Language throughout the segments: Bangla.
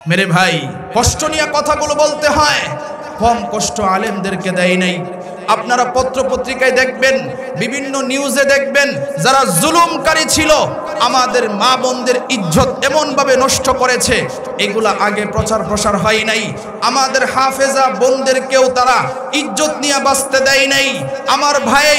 मेरे भाई कष्ट निये कथागुलो बोलते हैं कम कष्ट आलेमदेरके देय नहीं। আপনারা পত্র পত্রিকায় দেখবেন বিভিন্ন নিউজে দেখবেন যারা জুলুমকারী ছিল আমাদের মা বোনদের ইজ্জত এমন ভাবে নষ্ট করেছে এগুলা আগে প্রচার প্রসার হয় নাই। আমাদের হাফেজা বোনদেরকেও তারা ইজ্জত নিয়ে বাঁচতে দেয় নাই। আমার ভাই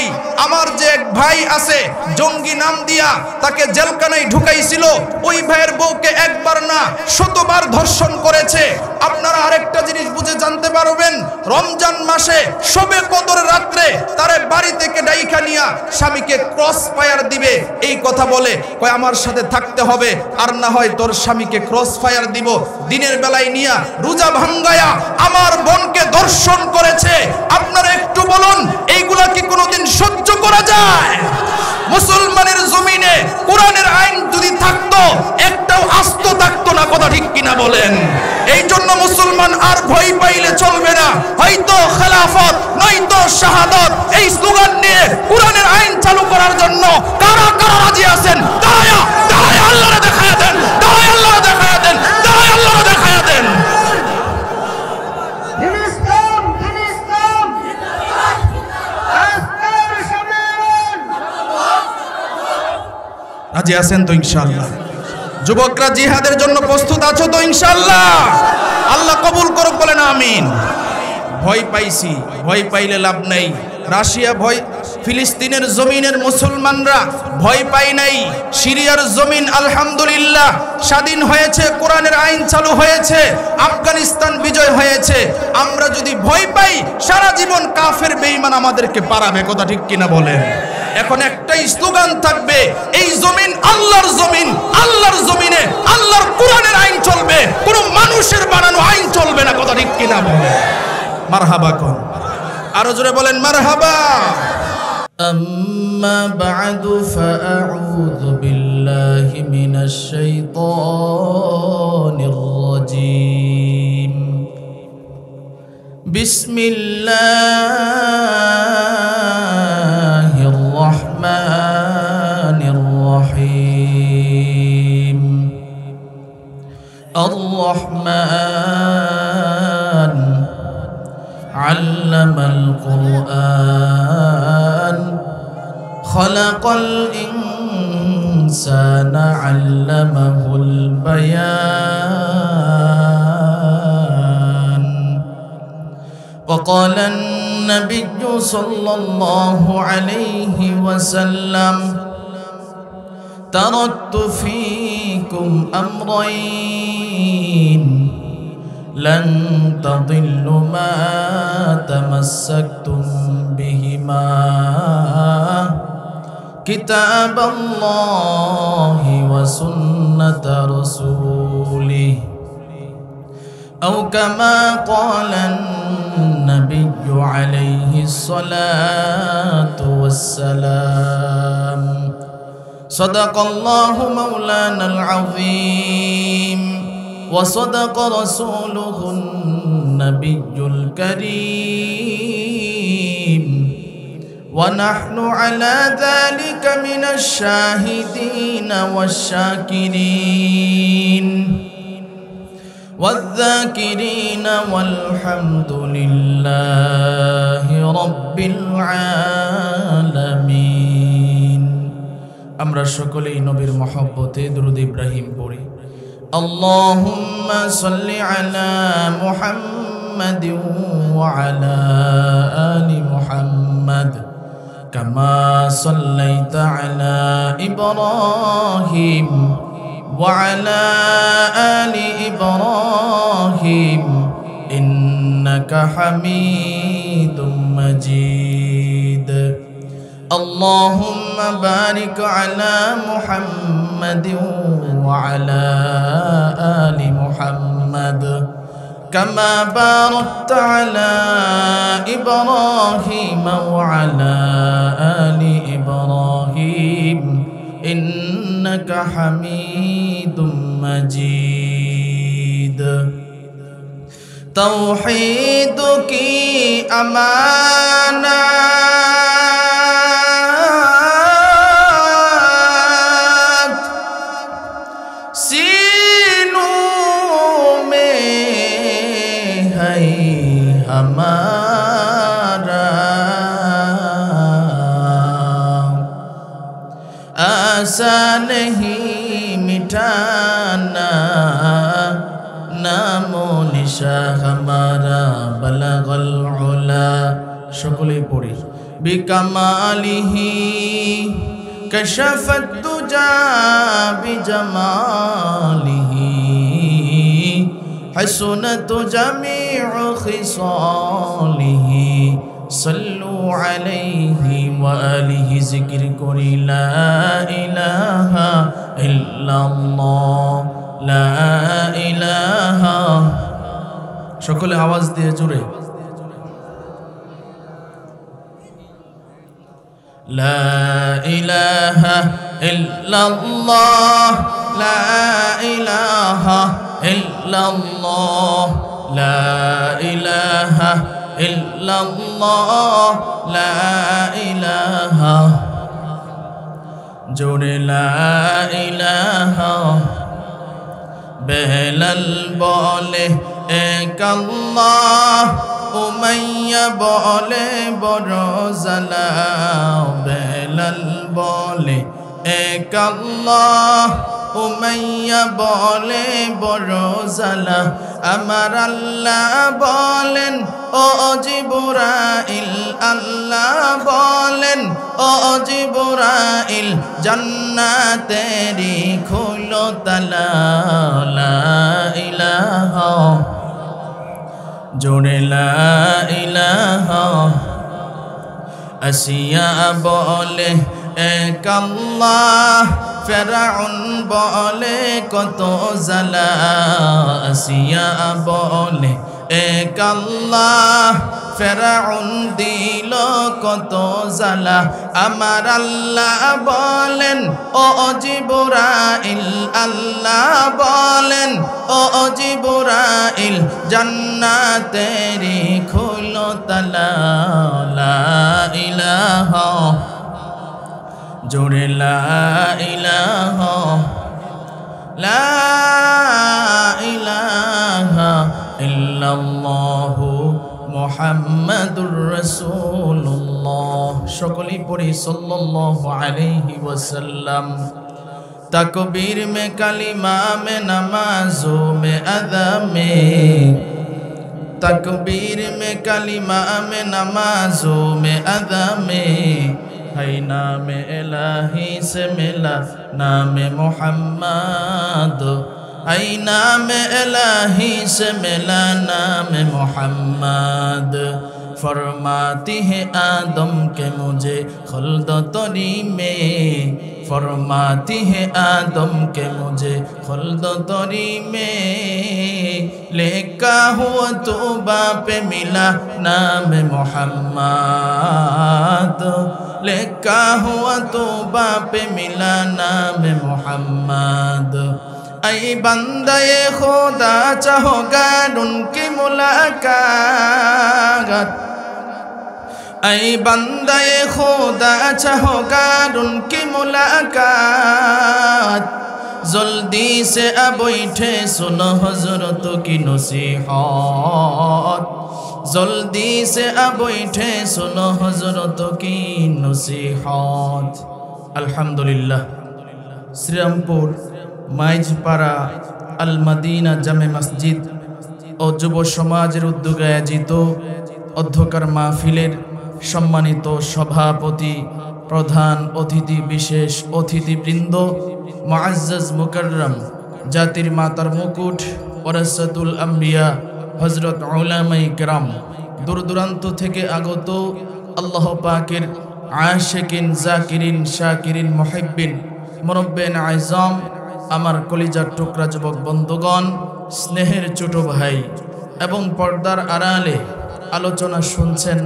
আমার যে এক ভাই আছে জঙ্গি নাম দিয়া তাকে জেলখানায় ঢুকাইছিল ওই ভাইয়ের বউকে একবার না শতবার ধর্ষণ করেছে। আপনারা আরেকটা জিনিস বুঝে জানতে পারবেন রমজান মাসে শবে কদর রাত্রে তারে বাড়ি থেকে ডাইকা নিয়া স্বামীকে ক্রস ফায়ার দিবে এই কথা বলে কয় আমার সাথে থাকতে হবে আর না হয় তোর স্বামীকে ক্রস ফায়ার দিব। দিনের বেলায় নিয়া রোজা ভাঙ্গায়া আমার বোনকে ধর্ষণ করেছে। আপনারা একটু বলুন এইগুলা কি কোনোদিন সহ্য করা যায়? মুসলমানের জমিনে কোরআনের আইন যদি থাকতো একটাও আস্ত থাকতো না, কথা ঠিক কিনা বলেন? এই জন্য মুসলমান আর ভয় পাইলে চলবে না। হয়তো খেলাফত নয়তো শাহাদাত এই স্লোগান নিয়ে কোরআনের আইন চালু করার জন্য কারা কারা রাজি আছেন? দাঁড়ায়া দাঁড়ায়া আল্লাহরে দেখায়া দেন, দাঁড়ায়া আল্লাহরে দেখায়া দেন, দাঁড়ায়া আল্লাহরে দেখায়া দেন। রাজি আছেন তো ইনশাআল্লাহ? যুবকরা জিহাদের জন্য প্রস্তুত আছো তো ইনশাআল্লাহ? আল্লাহ কবুল করুক, বলেন আমিন। ভয় পাইছি, ভয় পাইলে লাভ নাই। রাশিয়া ভয়, ফিলিস্তিনের জমিনের মুসলমানরা ভয় পায় নাই। সিরিয়ার জমিন আলহামদুলিল্লাহ স্বাধীন হয়েছে, কোরআনের আইন চালু হয়েছে, আফগানিস্তান বিজয় হয়েছে। আমরা যদি ভয় পাই সারা জীবন কাফের বেঈমান আমাদেরকে পারাবে, কথা ঠিক কিনা বলেন? এখন একটাই স্লোগান থাকবে, এই জমিন আল্লাহর জমিন, আল্লাহর জমিনে আল্লাহর কোরআনের আইন চলবে, কোনো মানুষের বানানো আইন চলবে না, কথা ঠিক কিনা বলেন? মারহাবা কোন, আরো জোরে বলেন মারহাবা। আম্মা বা'দু ফাআউযু বিল্লাহি মিনাশ শাইতানির রাজীম। বিসমিল্লাহির রহমানির রহিম। আর রহমান علم القرآن خلق الإنسان علمه البيان وقال النبي صلى الله عليه وسلم تركت فيكم أمرين لن تضلوا ما تمسكتم بهما كتاب الله وسنة رسوله أو كما قال النبي عليه الصلاة والسلام صدق الله مولانا العظيم وصدق رسوله النبي الكريم ونحن على ذلك من الشاهدين والشاكرين والذاكرين والحمد لله رب العالمين। আমরা সকলেই নবীর মহব্বতে দরুদ ইব্রাহিম পড়ি। اللهم صل على محمد وعلى آل محمد كما صليت على إبراهيم وعلى آل إبراهيم إنك حميد مجيد। اللهم بارك على محمد وعلى آل محمد كما باركت على إبراهيم وعلى آل إبراهيم إنك حميد مجيد। توحيدك أمانة नहीं हमारा, आशा नहीं मिटाना नामो निशा हमारा, बलगल उला। সকলেই পড়ি। বিকামালিহি কশফত তুজা বিজামালিহি, حسنت جميع خصاله, صلوا عليه وآله। जिक्र করি লা ইলাহা ইল্লাল্লাহ, লা ইলাহা। সকলে আওয়াজ দিয়ে জোরে লা ইলাহা ইল্লাল্লাহ, লা ইলাহা ইল্লাল্লাহ, লা ইলাহা ইল্লাল্লাহ, লা ইলাহা। জোরে লা ইলাহা। বেলাল বলে এক আল্লাহ, উমাইয়া বলে বড় জালা। বেলাল বলে এক আল্লাহ, উমাইয়া বলে বড় জালা। আমার আল্লাহ বলেন ও জিবরাইল, আল্লাহ বলেন ও জিবরাইল, জান্নাতেরি খুলো তালা। লা ইলাহা, জোরে লা ইলাহা। আসিয়া বলে এক আল্লাহ, ফেরাউন বলে কত জালা। আসিয়া বলে এক আল্লাহ, ফেরাউন দিল কত জালা। আমার আল্লাহ বলেন ও জিবরাইল, আল্লাহ বলেন ও জিবরাইল, জান্নাতেরি খুলো তালা। লা ইলাহা, জোরে লা ইলাহা, লা ইলাহা ইল্লাল্লাহু মুহাম্মাদুর রাসূলুল্লাহ। সকলেই পড়ি সাল্লাল্লাহু আলাইহি ওয়াসাল্লাম। तकबीर में कलिमा में नमाजों में अदा में, तकबीर में कलिमा में नमाजों में अदा में, है नाम इलाही से मिला नाम मोहम्मद, है नाम इलाही से मिला नाम मोहम्मद। फरमाती है आदम के मुझे खुल्द तरी में, फरमाती है आदम के मुझे खुल्द तरी में, लिखा हुआ तौबा पे मिला नाम मोहम्मद, लिखा हुआ तौबा पे मिला नाम मोहम्मद। ऐ बंदे खुदा चाहोगा उनकी मुलाकात, ऐ बंदे खुदा चाहोगा उनकी मुलाकात। जल्दी से अब बैठे सुनो हजरत की नसीहत, जल्दी से अब बैठे सुनो हजरत की नसीहत। अल्हम्दुलिल्लाह। श्रीरामपुर মাইজপাড়া আল মাদিনা জামে মসজিদ ও যুব সমাজের উদ্যোগে আয়োজিত অধ্যকার মাহফিলের সম্মানিত সভাপতি, প্রধান অতিথি, বিশেষ অতিথিবৃন্দ, মুআজ্জাজ মুকাররম, জাতির মাতার মুকুট, ওয়ারাসাতুল আম্বিয়া, হযরত উলামায়ে কেরাম, দূর দূরান্ত থেকে আগত আল্লাহ পাকের আশিকিন, জাকিরিন, শাকিরিন, মুহিব্বিন, মুরব্বিন আযম, আমার কলিজার টুকরা যুবক বন্ধুগণ, স্নেহের ছোট ভাই এবং পর্দার আড়ালে আলোচনা শুনছেন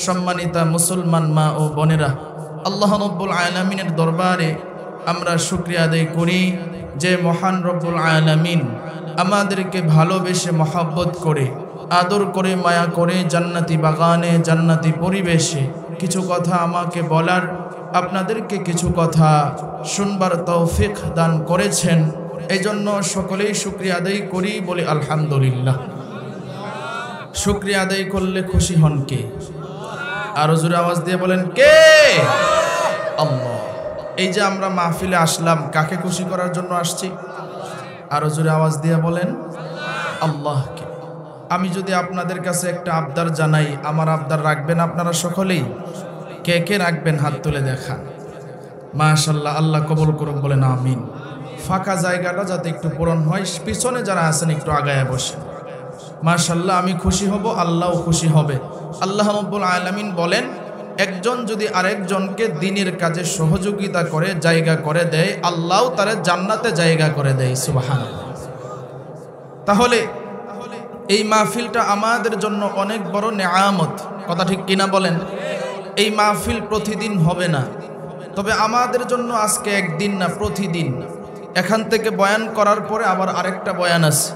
সম্মানিতা মুসলমান মা ও বোনেরা, আল্লাহ রাব্বুল আলামিনের দরবারে আমরা শুকরিয়া আদায় করি যে মহান রব্বুল আলামিন আমাদেরকে ভালোবেসে মহব্বত করে, আদর করে, মায়া করে জান্নাতি বাগানে, জান্নাতি পরিবেশে কিছু কথা আমাকে বলার, আপনাদেরকে কিছু কথা শুনবার তৌফিক দান করেছেন। এই জন্য সকলেই শুকরিয়া আদায় করি, বলি আলহামদুলিল্লাহ। শুকরিয়া আদায় করলে খুশি হন কে? আরো জোরে আওয়াজ দিয়ে বলেন কে? আল্লাহ। এই যে আমরা মাহফিলে আসলাম, কাকে খুশি করার জন্য আসছি? আরো জোরে আওয়াজ দিয়ে বলেন আল্লাহকে। আমি যদি আপনাদের কাছে একটা আবদার জানাই, আমার আবদার রাখবেন আপনারা সকলেই? কে কে রাখবেন হাত তুলে দেখান। মাশাআল্লাহ, আল্লাহ কবুল করুন, বলেন আমিন। ফাঁকা জায়গাটা যাতে একটু পূরণ হয়, পিছনে যারা আছেন একটু আগায় বসে। মাশাআল্লাহ, আমি খুশি হব, আল্লাহও খুশি হবে। আল্লাহ রাব্বুল আলামিন বলেন, একজন যদি আরেকজনকে দ্বীনের কাজে সহযোগিতা করে, জায়গা করে দেয়, আল্লাহও তারে জান্নাতে জায়গা করে দেয়। সুবহানাল্লাহ। তাহলে এই মাহফিলটা আমাদের জন্য অনেক বড় নেয়ামত, কথা ঠিক কিনা বলেন? এই মাহফিল প্রতিদিন হবে না, তবে আমাদের জন্য আজকে একদিন না, প্রতিদিন। এখান থেকে বয়ান করার পরে আবার আরেকটা বয়ান আছে,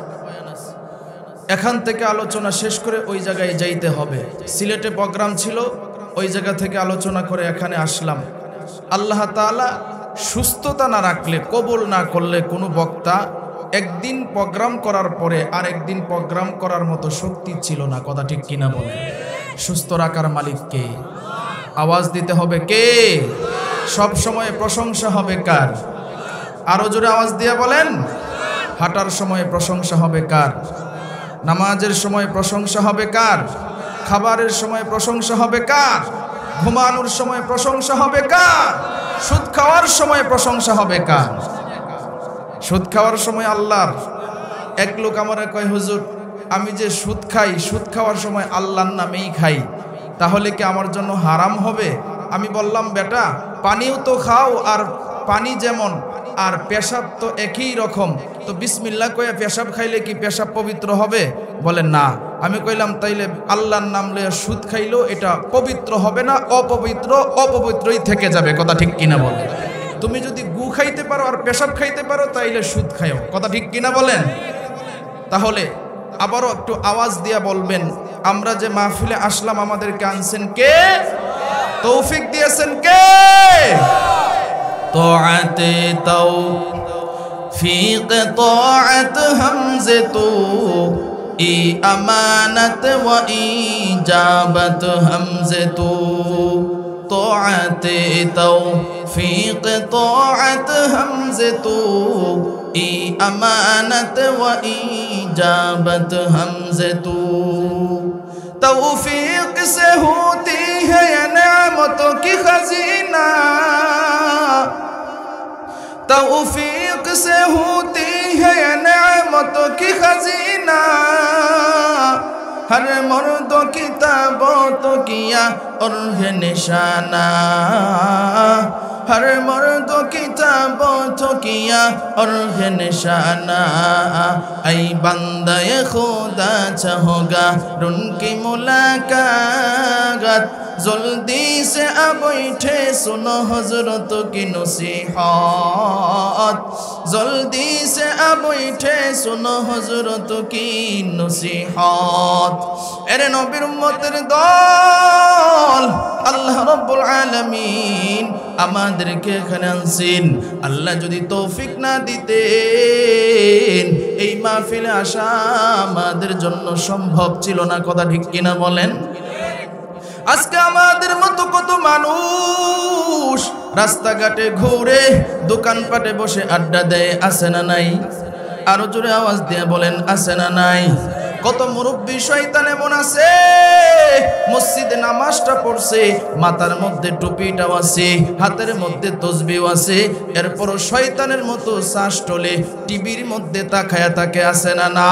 এখান থেকে আলোচনা শেষ করে ওই জায়গায় যাইতে হবে। সিলেটে প্রোগ্রাম ছিল, ওই জায়গা থেকে আলোচনা করে এখানে আসলাম। আল্লাহ তাআলা সুস্থতা না রাখলে, কবুল না করলে কোনো বক্তা একদিন প্রোগ্রাম করার পরে আরেকদিন প্রোগ্রাম করার মতো শক্তি ছিল না, কথা ঠিক কিনা বলেন? সুস্থ রাখার মালিক কে? আওয়াজ দিতে হবে কে? সব সময় প্রশংসা হবে কার? আরো জোরে আওয়াজ দিয়ে বলেন। হাঁটার সময় প্রশংসা হবে কার? নামাজের সময় প্রশংসা হবে কার? খাবারের সময় প্রশংসা হবে কার? ঘুমানোর সময় প্রশংসা হবে কার? সুদ খাওয়ার সময় প্রশংসা হবে কার? সুদ খাওয়ার সময় আল্লাহর। এক লোক আমারে কয়, হুজুর আমি যে সুদ খাই, সুদ খাওয়ার সময় আল্লাহর নামেই খাই, তাহলে কি আমার জন্য হারাম হবে? আমি বললাম, বেটা পানিও তো খাও, আর পানি যেমন আর পেশাব তো একই রকম, তো বিসমিল্লাহ কয়ে পেশাব খাইলে কি পেশাব পবিত্র হবে? বলে না। আমি কইলাম, তাইলে আল্লাহর নাম লইয়া সুদ খাইলেও এটা পবিত্র হবে না, অপবিত্র অপবিত্রই থেকে যাবে, কথা ঠিক কিনা বলে? তুমি যদি গু খাইতে পারো আর পেশাব খাইতে পারো, তাইলে সুদ খাইও, কথা ঠিক কিনা বলেন? তাহলে আবারও একটু আওয়াজ দিয়া বলবেন, আমরা যে মাহফিলে আসলাম আমাদেরকে আনছেন কে? তৌফিক দিয়েছেন কে? তোআতে তৌফিক তোআত হামজে তো ই আমানত ওয়া ইজাবত হামজে তো তোআতে তৌফিক তোআত হামজে তো ই আমানত ওয়া ইজাবত হামজে তো तौफीक से होती है ये नेमतों की खजीना, तौफीक से होती है ये नेमतों की खजीना, हर मर्दों की ताबों किया और है निशाना, हर मर्दों की ताबों किया और है निशाना, ऐ बंदे खुदा चाहोगा उनकी मुलाकात, जल्दी से अब बैठे सुनो हजरत की नसीहत, जल्दी से अब बैठे सुनो हजरत की नसीहत। एरे नबीर उम्मतेर दल আল্লাহ রাব্বুল আলামিন আমাদেরকে এখানে আনছেন। আল্লাহ যদি তৌফিক না দিতেন, এই মাহফিলে আসা আমাদের জন্য সম্ভব ছিল না, কথা ঠিক কিনা বলেন? আজকে আমাদের মতো কত মানুষ রাস্তাঘাটে ঘুরে, দোকানপাটে বসে আড্ডা দেয়, আছে না নাই? আরো জোরে আওয়াজ দিয়ে বলেন, আছে না নাই? কত মুরব্বী শয়তান এমন আছে, মসজিদে নামাজটা পড়ছে, মাথার মধ্যে টুপিটাও আছে, হাতের মধ্যে তসবিও আছে, এরপরও শয়তানের মতো শ্বাস টলে টিভির মধ্যে তাকায়া থাকে, আছে না না?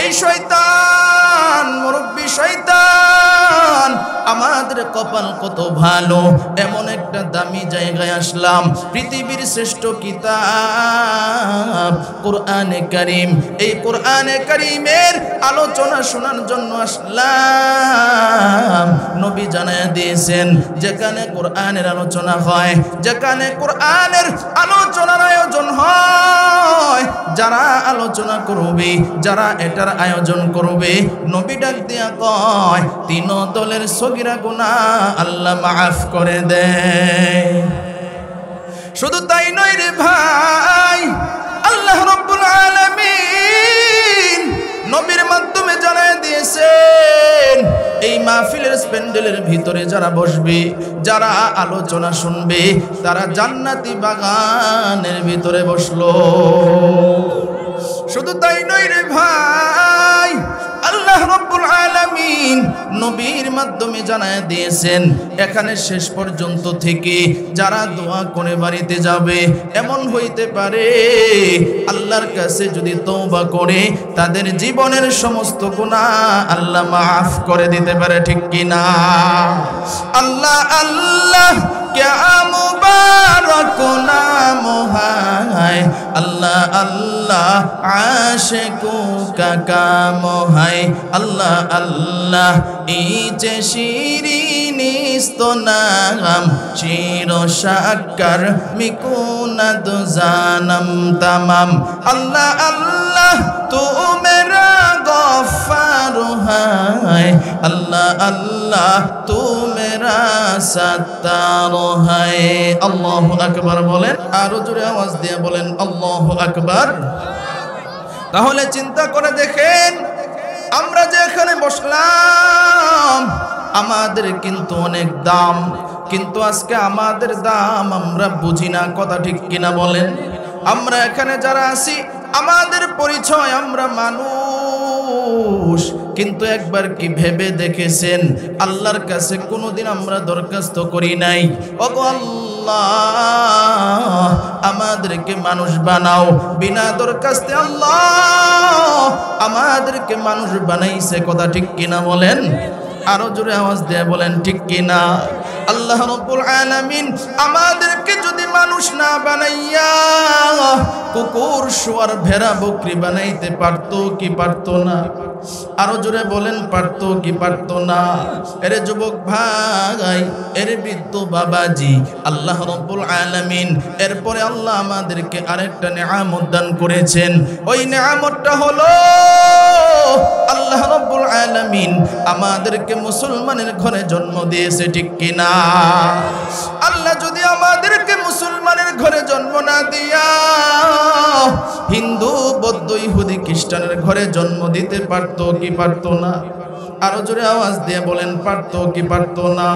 এই শয়তান, মুরব্বী শয়তান। আমাদের কপাল কত ভালো, এমন একটা দামি জায়গায় আসলাম, পৃথিবীর শ্রেষ্ঠ কিতাব কোরআনে কারীম। এই কোরআনে কারীমের আলোচনা শোনার জন্য আসলাম। নবী জানায়া দিয়েছেন, যেখানে কোরআনের আলোচনা হয়, যেখানে কোরআনের আলোচনার আয়োজন হয়, যারা আলোচনা করবে, যারা এটার আয়োজন করবে, নবী ডাক দিয়া কয়, তিন দলের সগীরা গুনাহ আল্লাহ মাফ করে দেয়। শুধু তাই নয় রে ভাই, আল্লাহ রাব্বুল আলামিন নবীর মাধ্যমে জানায় প্যান্ডেলের ভিতরে যারা বসবে, যারা আলোচনা শুনবে, তারা জান্নাতি বাগানের ভিতরে বসলো। শুধু তাই নয় রে ভাই, আল্লাহ রাব্বুল আলামিন নবীর মাধ্যমে জানায় দিয়েছেন, এখানে শেষ পর্যন্ত থেকে যারা দোয়া করে বাড়িতে যাবে, এমন হইতে পারে আল্লাহর কাছে যদি তওবা করে তাদের জীবনের সমস্ত গুনাহ আল্লাহ মাফ করে দিতে পারে, ঠিক কি না? আল্লাহ আল্লাহ क्या मुबारक नाम है, अल्लाह अल्लाह आशिकों का काम है, अल्लाह अल्लाह इचे शिरीनिस्त नाम शिरो शक्कर मिकुनद जानम तमाम, अल्लाह अल्लाह तू मेरा गफ्फार है, अल्लाह अल्लाह तू मेरा सत्तार है। আল্লাহু আকবার বলেন, আরো জোরে আওয়াজ দিয়ে বলেন আল্লাহু আকবার। তাহলে চিন্তা করে দেখেন, আমরা যে এখানে বসলাম আমাদের কিন্তু অনেক দাম, কিন্তু আজকে আমাদের দাম আমরা বুঝি না, কথা ঠিক কিনা বলেন? আমরা এখানে যারা আছি আমাদের পরিচয় আমরা মানুষ, কিন্তু একবার কি ভেবে দেখেছেন আল্লাহর কাছে কোনোদিন আমরা দরখাস্ত করি নাই, ওগো আল্লাহ আমাদেরকে মানুষ বানাও, বিনা দরখাস্তে আল্লাহ আমাদেরকে মানুষ বানাইছে, কথা ঠিক কিনা বলেন? আরো জোরে আওয়াজ দিয়ে বলেন ঠিক কিনা? আল্লাহ রাব্বুল আলামিন আমাদেরকে যদি মানুষ না বানাইয়া কুকুর, শুয়োর, ভেড়া, বকরি বানাইতে পারতো কি পারতো না? আরো জোরে বলেন পারতো কি পারতো না? এরে যুবক ভাই, এরে বৃদ্ধ বাবাজি, আল্লাহ রাব্বুল আলামিন এরপরে আল্লাহ আমাদেরকে আরেকটা নিয়ামত দান করেছেন। ওই নিয়ামতটা হলো আল্লাহ রাব্বুল আলামিন আমাদেরকে মুসলমানের ঘরে জন্ম দিয়েছে, ঠিক কিনা? আল্লাহ যদি আমাদেরকে মুসলমানের ঘরে জন্ম না দিয়া হিন্দু, বৌদ্ধ, ইহুদি, খ্রিস্টানের ঘরে জন্ম দিতে পারতো কি পারতো না? আরো জোরে আওয়াজ দিয়ে বলেন পারতো কি পারতো না?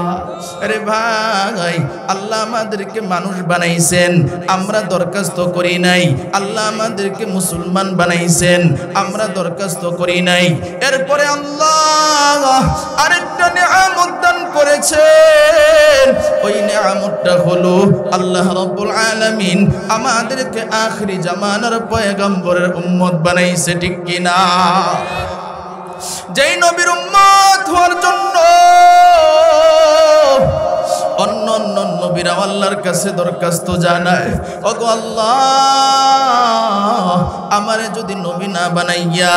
আরে ভাই, আল্লাহ আমাদেরকে মানুষ বানাইছেন, আমরা দরখাস্ত করি নাই। আল্লাহ আমাদেরকে মুসলমান বানাইছেন, আমরা দরখাস্ত করি নাই। এরপরে আল্লাহ আরেকটা নিয়ামত দান করেছেন, ওই নিয়ামতটা হলো আল্লাহ রাব্বুল আলামিন আমাদেরকে আখিরি জামানার পয়গম্বরের উম্মত বানাইছে, ঠিক কিনা? যেই নবীর উম্মত হওয়ার জন্য অন্য অন্য নবীরা আল্লাহর কাছে দরখাস্ত জানায়, ওগো আল্লাহ আমারে যদি নবী না বানাইয়া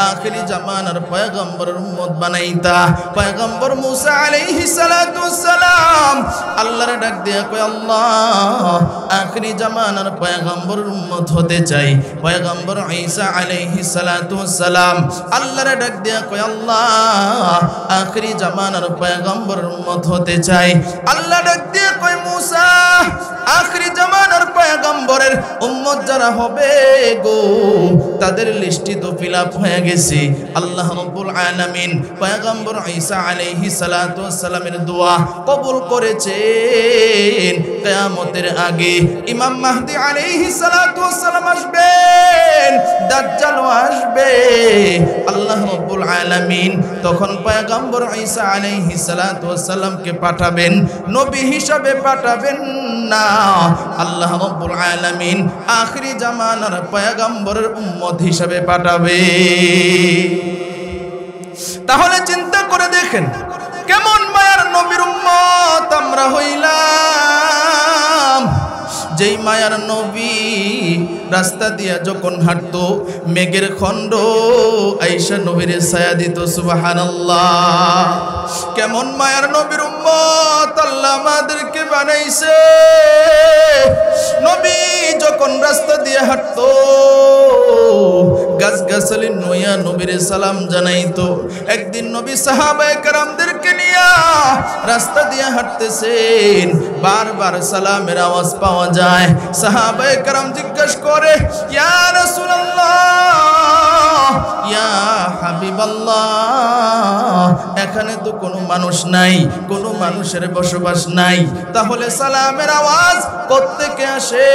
আখিরি জামানার পয়গম্বরের উম্মত বানাইতা। পয়গম্বর মুসা আলাইহিস সালাতু ওয়াস সালাম আল্লাহরে ডাক দিয়া কয়, আল্লাহ আখিরি জামানার পয়গম্বরের উম্মত হতে চাই। পয়গম্বর ঈসা আলাইহিস সালাতু ওয়াস সালাম আল্লাহরে ডাক দিয়া কয়, আল্লাহ আখিরি জামানার পয়গম্বরের উম্মত হতে চাই। আল্লাহ ডাক দিয়ে কয়, মুসা আখিরি জামানার পয়গম্বরের উম্মত যারা হবে গো, তাদের লিস্টটি তো ফিল আপ হয়ে গেছে। আল্লাহ রাব্বুল আলামিন পয়গম্বর ঈসা আলাইহিস সালাতু ওয়াস সালামের দোয়া কবুল করেছেন। কিয়ামতের আগে ইমাম মাহদী আলাইহিস সালাতু ওয়াস সালাম আসবেন, দাজ্জাল আসবে। আল্লাহ রাব্বুল আলামিন তখন পয়গম্বর ঈসা আলাইহিস সালাতু ওয়াস সালামকে পাঠাবেন, নবী হিসাবে পাঠাবেন না। আল্লাহ রাব্বুল আলামিন আখিরি জামানার পয়গম্বরের উম্মত হিসাবে পাঠাবে। তাহলে চিন্তা করে দেখেন কেমন মায়ার নবীর উম্মত আমরা হইলাম। যেই মায়ার নবী রাস্তা দিয়া যখন হাঁটতো, মেঘের খণ্ড আইসা নবীর ছায়া দিত, সুবহানাল্লাহ। কেমন মায়ার নবীর উম্মত আল্লাহ আমাদেরকে বানাইছে। নবী যখন রাস্তা দিয়ে হাঁটতো, গাছগাছালি নয়া নবীর সালাম জানাইতো। একদিন নবী সাহাবায়ে কেরামদেরকে নিয়া রাস্তা দিয়ে হাঁটতেছেন, বারবার সালামের আওয়াজ পাওয়া যায়। সাহাবায়ে কেরাম জিজ্ঞাসা করে, ইয়া রাসূলুল্লাহ, ইয়া হাবিবাল্লাহ, এখানে তো কোনো মানুষ নাই, কোনো মানুষের বসবাস নাই, তাহলে সালামের আওয়াজ কোত্থেকে আসে?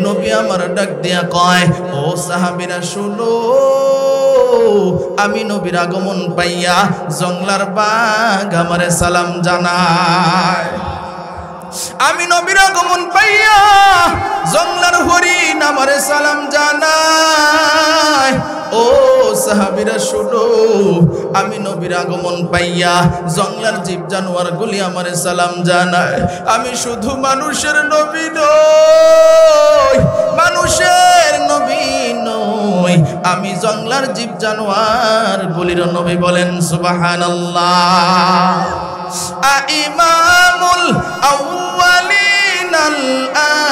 নবী আমার ডাক দিয়া কয়, ও সাহাবীরা শুনো, আমি নবীর আগমন পাইয়া জংলার বাঘ আমারে সালাম জানায়। আমি নবীর আগমন পাইয়া জংলার হরিণ আমারে সালাম জানায়। ও সাহাবীরা শুনো, আমি নবীর আগমন পাইয়া জংলার জীব জানোয়ার গুলি আমারে সালাম জানায়। আমি শুধু মানুষের নবী নই, মানুষের নবী নই, আমি জংলার জীব জানোয়ার গুলির নবী। বলেন সুবহানাল্লাহ। ইমামুল আউয়ালিন আল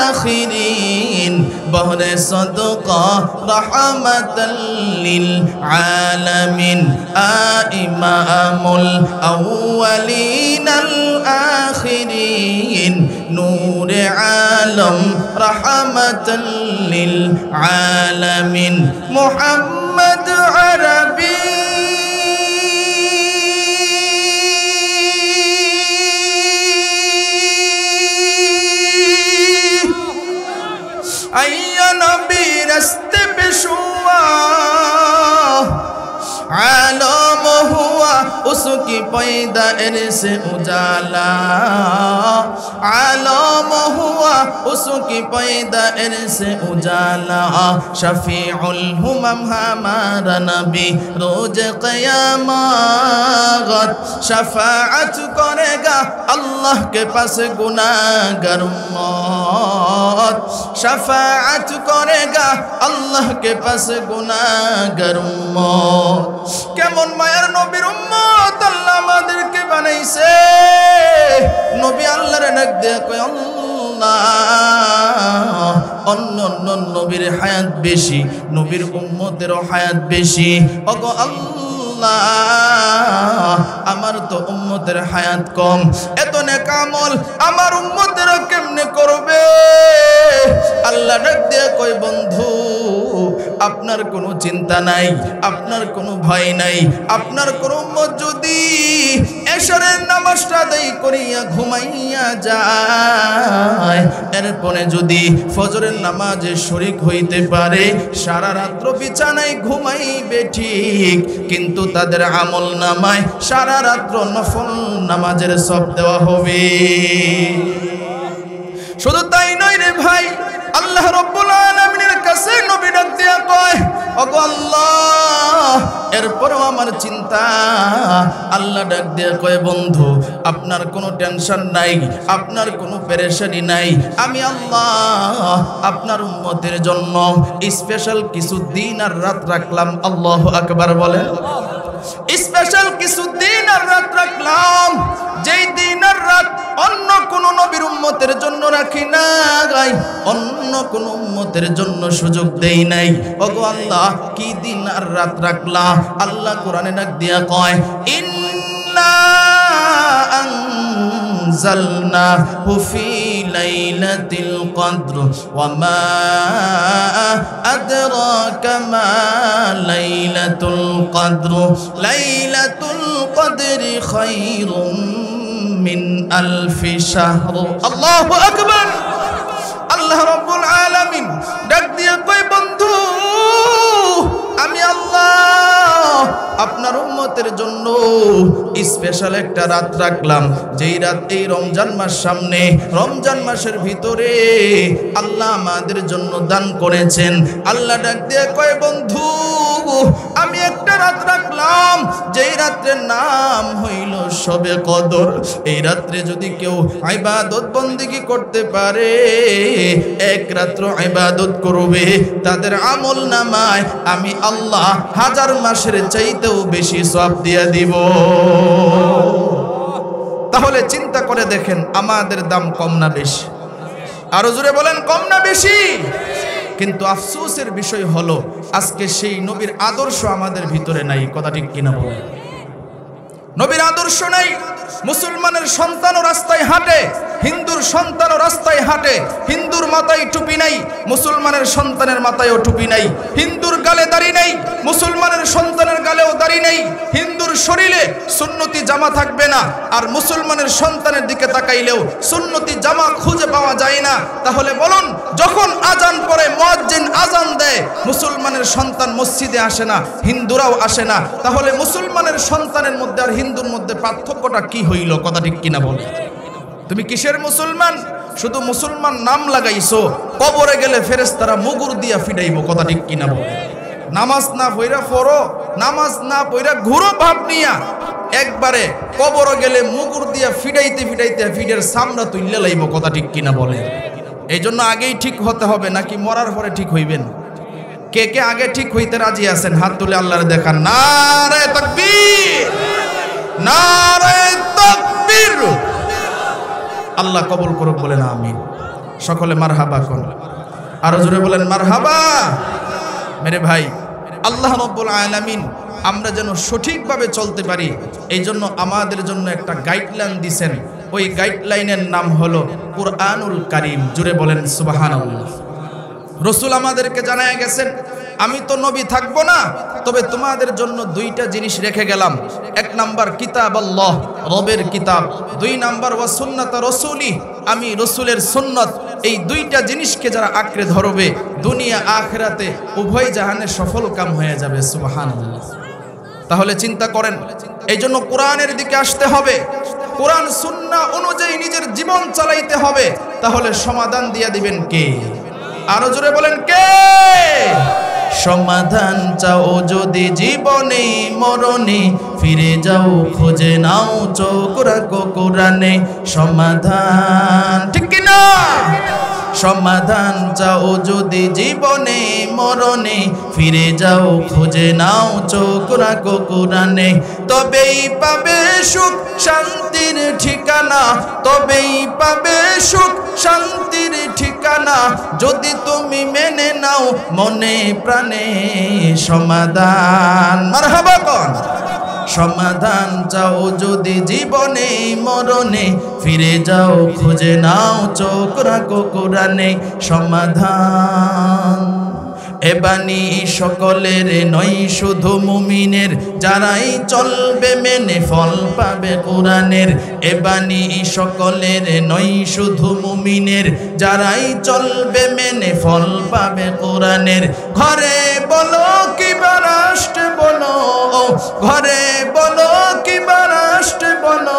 আখিরিন বহরে সদকা রাহমাতাল লিল আলামিন। ইমামুল আউয়ালিন আল আখিরিন নূরে আলম রাহমাতাল লিল আলামিন। মুহাম্মদ আরবি आया नबी रस्ते पे शुआ आलम हुआ उसकी पैदाइश से उजाला। आलम हुआ उसकी पैदाइश से उजाला। शफीउल हुमम हमारा नबी रोज क़यामत शफाअत करेगा अल्लाह के पास गुनाहगार उम्मत। शफाअत करेगा अल्लाह के पास गुनाहगार उम्मत। কেমন মায়ার নবীর উম্মত আল্লাহ আমাদেরকে বানাইছে। নবী আল্লাহর ডাক দিয়ে কয়, আল্লাহ অন্য অন্য নবীর হায়াত বেশি, নবীর উম্মতেরও হায়াত বেশি। ওগো আল্লাহ, আমার তো উম্মতের হায়াত কম, এত নেক আমল আমার উম্মতেরা কেমনে করবে? আল্লাহ ডাক দিয়ে কয়, বন্ধু আপনার কোনো চিন্তা নাই, আপনার কোনো ভয় নাই। আপনার কোনো উম্মত যদি এশারের নামাজটা আদায় করিয়া ঘুমাইয়া যায়, এরপরে যদি ফজরের নামাজে শরীক হইতে পারে, সারা রাত্র বিছানায় ঘুমাইবে ঠিক, কিন্তু তাদের আমল নামায় সারা রাত্র নফল নামাজের সব দেওয়া হবে। শুধু তাই নয় রে ভাই, আল্লাহ রাব্বুল আলামিনের কাছে নবী ডাক দিয়া কয়, ওগো আল্লাহ এরপরও আমার চিন্তা। আল্লাহ ডাক দিয়া কয়, বন্ধু আপনার কোনো টেনশন নাই, আপনার কোনো পেরেশানি নাই। আমি আল্লাহ আপনার উম্মতের জন্য স্পেশাল কিছু দিন আর রাত রাখলাম। আল্লাহু আকবার বলেন। স্পেশাল কিছু দিন আর রাত রাখলাম, যেই দিন আর রাত অন্য কোন নবীর উম্মতের জন্য রাখি নাই, অন্য কোন উম্মতের জন্য সুযোগ দেই নাই। ওগো আল্লাহ কি দিন আর রাত রাখলা? আল্লাহ কোরআনে ডাক দিয়া কয়, ইন্না আনজালনাহু ফি লাইলাতিল কদর ওয়া মা আদরাকা মা লাইলাতুল কদর। লাইলাতুল কদরি খায়রুম মিন আলফি শাহর। আল্লাহু আকবার। আল্লাহ রাব্বুল আলামিন ডাক দিয়ে কয়, বন্ধু আমি আল্লাহ আপনার উম্মতের জন্য স্পেশাল একটা রাত রাখলাম, যেই রাত এই রমজান মাস সামনে, রমজান মাসের ভিতরে আল্লাহ আমাদের জন্য দান করেছেন। আল্লাহ ডাক দিয়ে কয়, বন্ধু আমি একটা রাত রাখলাম, যেই রাত্রের নাম হইল শবে কদর। এই রাত্রে যদি কেউ ইবাদত বন্দেগী করতে পারে, এক রাত্র ইবাদত করবে, তাদের আমল নামায় আমি আল্লাহ 1000 মাসের চাইতেও বেশি সওয়াব দিয়ে দিব। তাহলে চিন্তা করে দেখেন, আমাদের দাম কম না বেশি? আরো জোরে বলেন, কম না বেশি? কিন্তু আফসোসের বিষয় হলো আজকে সেই নবীর আদর্শ আমাদের ভিতরে নাই। কথা ঠিক কিনা বলেন? নবীর আদর্শ নাই। মুসলমানের সন্তানও রাস্তায় হাঁটে, হিন্দুর সন্তানও রাস্তায় হাঁটে, হিন্দুর মাথায় টুপি নাই, মুসলমানের সন্তানের মাথায়ও টুপি নাই। হিন্দুর গালে দাড়ি নেই, মুসলমানের সন্তানের গালেও দাড়ি নেই। হিন্দুর শরীরে সুন্নতি জামা থাকবে না, আর মুসলমানের সন্তানের দিকে তাকাইলেও সুন্নতি জামা খুঁজে পাওয়া যায় না, তাহলে বলুন যখন আজান পড়ে মুয়াজ্জিন আজান দেয় মুসলমানের সন্তান মসজিদে আসে না, হিন্দুরাও আসে না, তাহলে মুসলমানের সন্তানের মধ্যে আর হিন্দুর মধ্যে পার্থক্যটা কি হইল? কথা ঠিক কিনা বলে? তুমি কিসের মুসলমান? শুধু মুসলমান নাম লাগাইছো, কবরে গেলে ফেরেশতারা মুগুর দিয়া ফিডাইব। কথা ঠিক কিনা বলে? নামাজ না পইরা পড়ো, নামাজ না পইরা ঘুরো ভাব নিয়া, একবারে কবরে গেলে মুগুর দিয়া ফিডাইতে ফিডাইতে ফিডের সামরা তুইলে লাইব। কথা ঠিক কিনা বলে? এই জন্য আগেই ঠিক হতে হবে নাকি মরার পরে ঠিক হইবেন? কে কে আগে ঠিক হইতে রাজি আছেন? হাত তুলে আল্লাহর দেখান। নারে তাকবীর, নারে তাকবীর। আল্লাহ কবুল করুক, বলেন আমিন। সকলে মারহাবা কোন, আরো জোরে বলেন মারহাবা। মেরে ভাই, আল্লাহ রাব্বুল আলামিন আমরা যেন সঠিকভাবে চলতে পারি এই জন্য আমাদের জন্য একটা গাইডলাইন দিয়েছেন। ওই গাইডলাইনের নাম হলো কুরআনুল কারীম। জোরে বলেন সুবহানাল্লাহ। রসুল আমাদেরকে জানায় গেছেন, আমি তো নবী থাকবো না, তবে তোমাদের জন্য দুইটা জিনিস রেখে গেলাম। এক নাম্বার কিতাব আল্লাহ, রবের কিতাব। দুই নাম্বার ওয়া সুন্নাত রাসূলি, আমি রসুলের সুন্নত। এই দুইটা জিনিসকে যারা আঁকড়ে ধরবে দুনিয়া আখিরাতে উভয় জাহানে সফল কাম হয়ে যাবে। সুবহানাল্লাহ। তাহলে চিন্তা করেন, এই জন্য কোরআনের দিকে আসতে হবে, কোরআন সুন্নাহ অনুযায়ী নিজের জীবন চালাইতে হবে। তাহলে সমাধান দিয়ে দিবেন কে? আরো জোরে বলেন কে? সমাধান চাও যদি জীবনে মরণে, ফিরে যাও খুঁজে নাও চোখ রাখো কোরআনে। সমাধান, ঠিক কি না? সমাধান চাও যদি জীবনে মরণে, ফিরে যাও খুঁজে নাও চোখ রাখো কোরআনে। তবেই পাবে সুখ শান্তির ঠিকানা, তবেই পাবে সুখ শান্তির ঠিকানা, যদি তুমি মেনে নাও মনে প্রাণে সমাধান। মারহাবা কোন? সমাধান চাও যদি জীবনে মরণে, ফিরে যাও খুঁজে নাও চোখ রাখো কোরআনে। সমাধান এ বাণী সকলের নয় শুধু মুমিনের, যারাই চলবে মেনে ফল পাবে কোরআনের। এ বাণী সকলের নয় শুধু মুমিনের, যারাই চলবে মেনে ফল পাবে কোরআনের। ঘরে বলো কিবা রাষ্ট্রে বলো, ঘরে বলো কিবা রাষ্ট্রে বলো,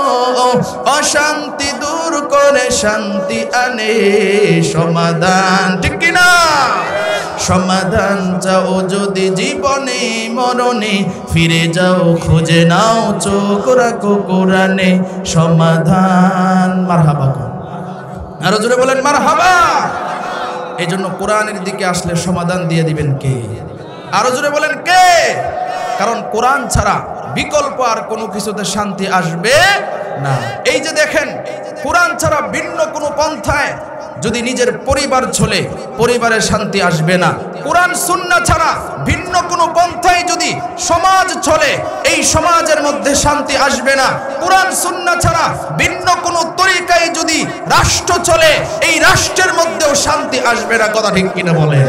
অশান্তি দূর করে শান্তি আনে সমাধান। ঠিক কিনা? সমাধান চাও যদি জীবনে মরণে, ফিরে যাও খুঁজে নাও চোখ রাখো কোরআনে। সমাধান। মারহাবা। আরো জোরে বলেন মারহাবা। এই জন্য কোরআনের দিকে আসলে সমাধান দিয়ে দিবেন কে? আরো জোরে বলেন কে? কারণ কোরআন ছাড়া বিকল্প আর কোনো কিছুতে শান্তি আসবে না। এই যে দেখেন, কোরআন ছাড়া ভিন্ন কোনো পন্থায় যদি নিজের পরিবার চলে, পরিবারে শান্তি আসবে না। কোরআন সুন্নাহ ছাড়া ভিন্ন কোনো পন্থায় যদি সমাজ চলে, এই সমাজের মধ্যে শান্তি আসবে না। কোরআন সুন্নাহ ছাড়া ভিন্ন কোনো তরিকায় যদি রাষ্ট্র চলে, এই রাষ্ট্রের মধ্যেও শান্তি আসবে না। কথা ঠিক কিনা বলেন?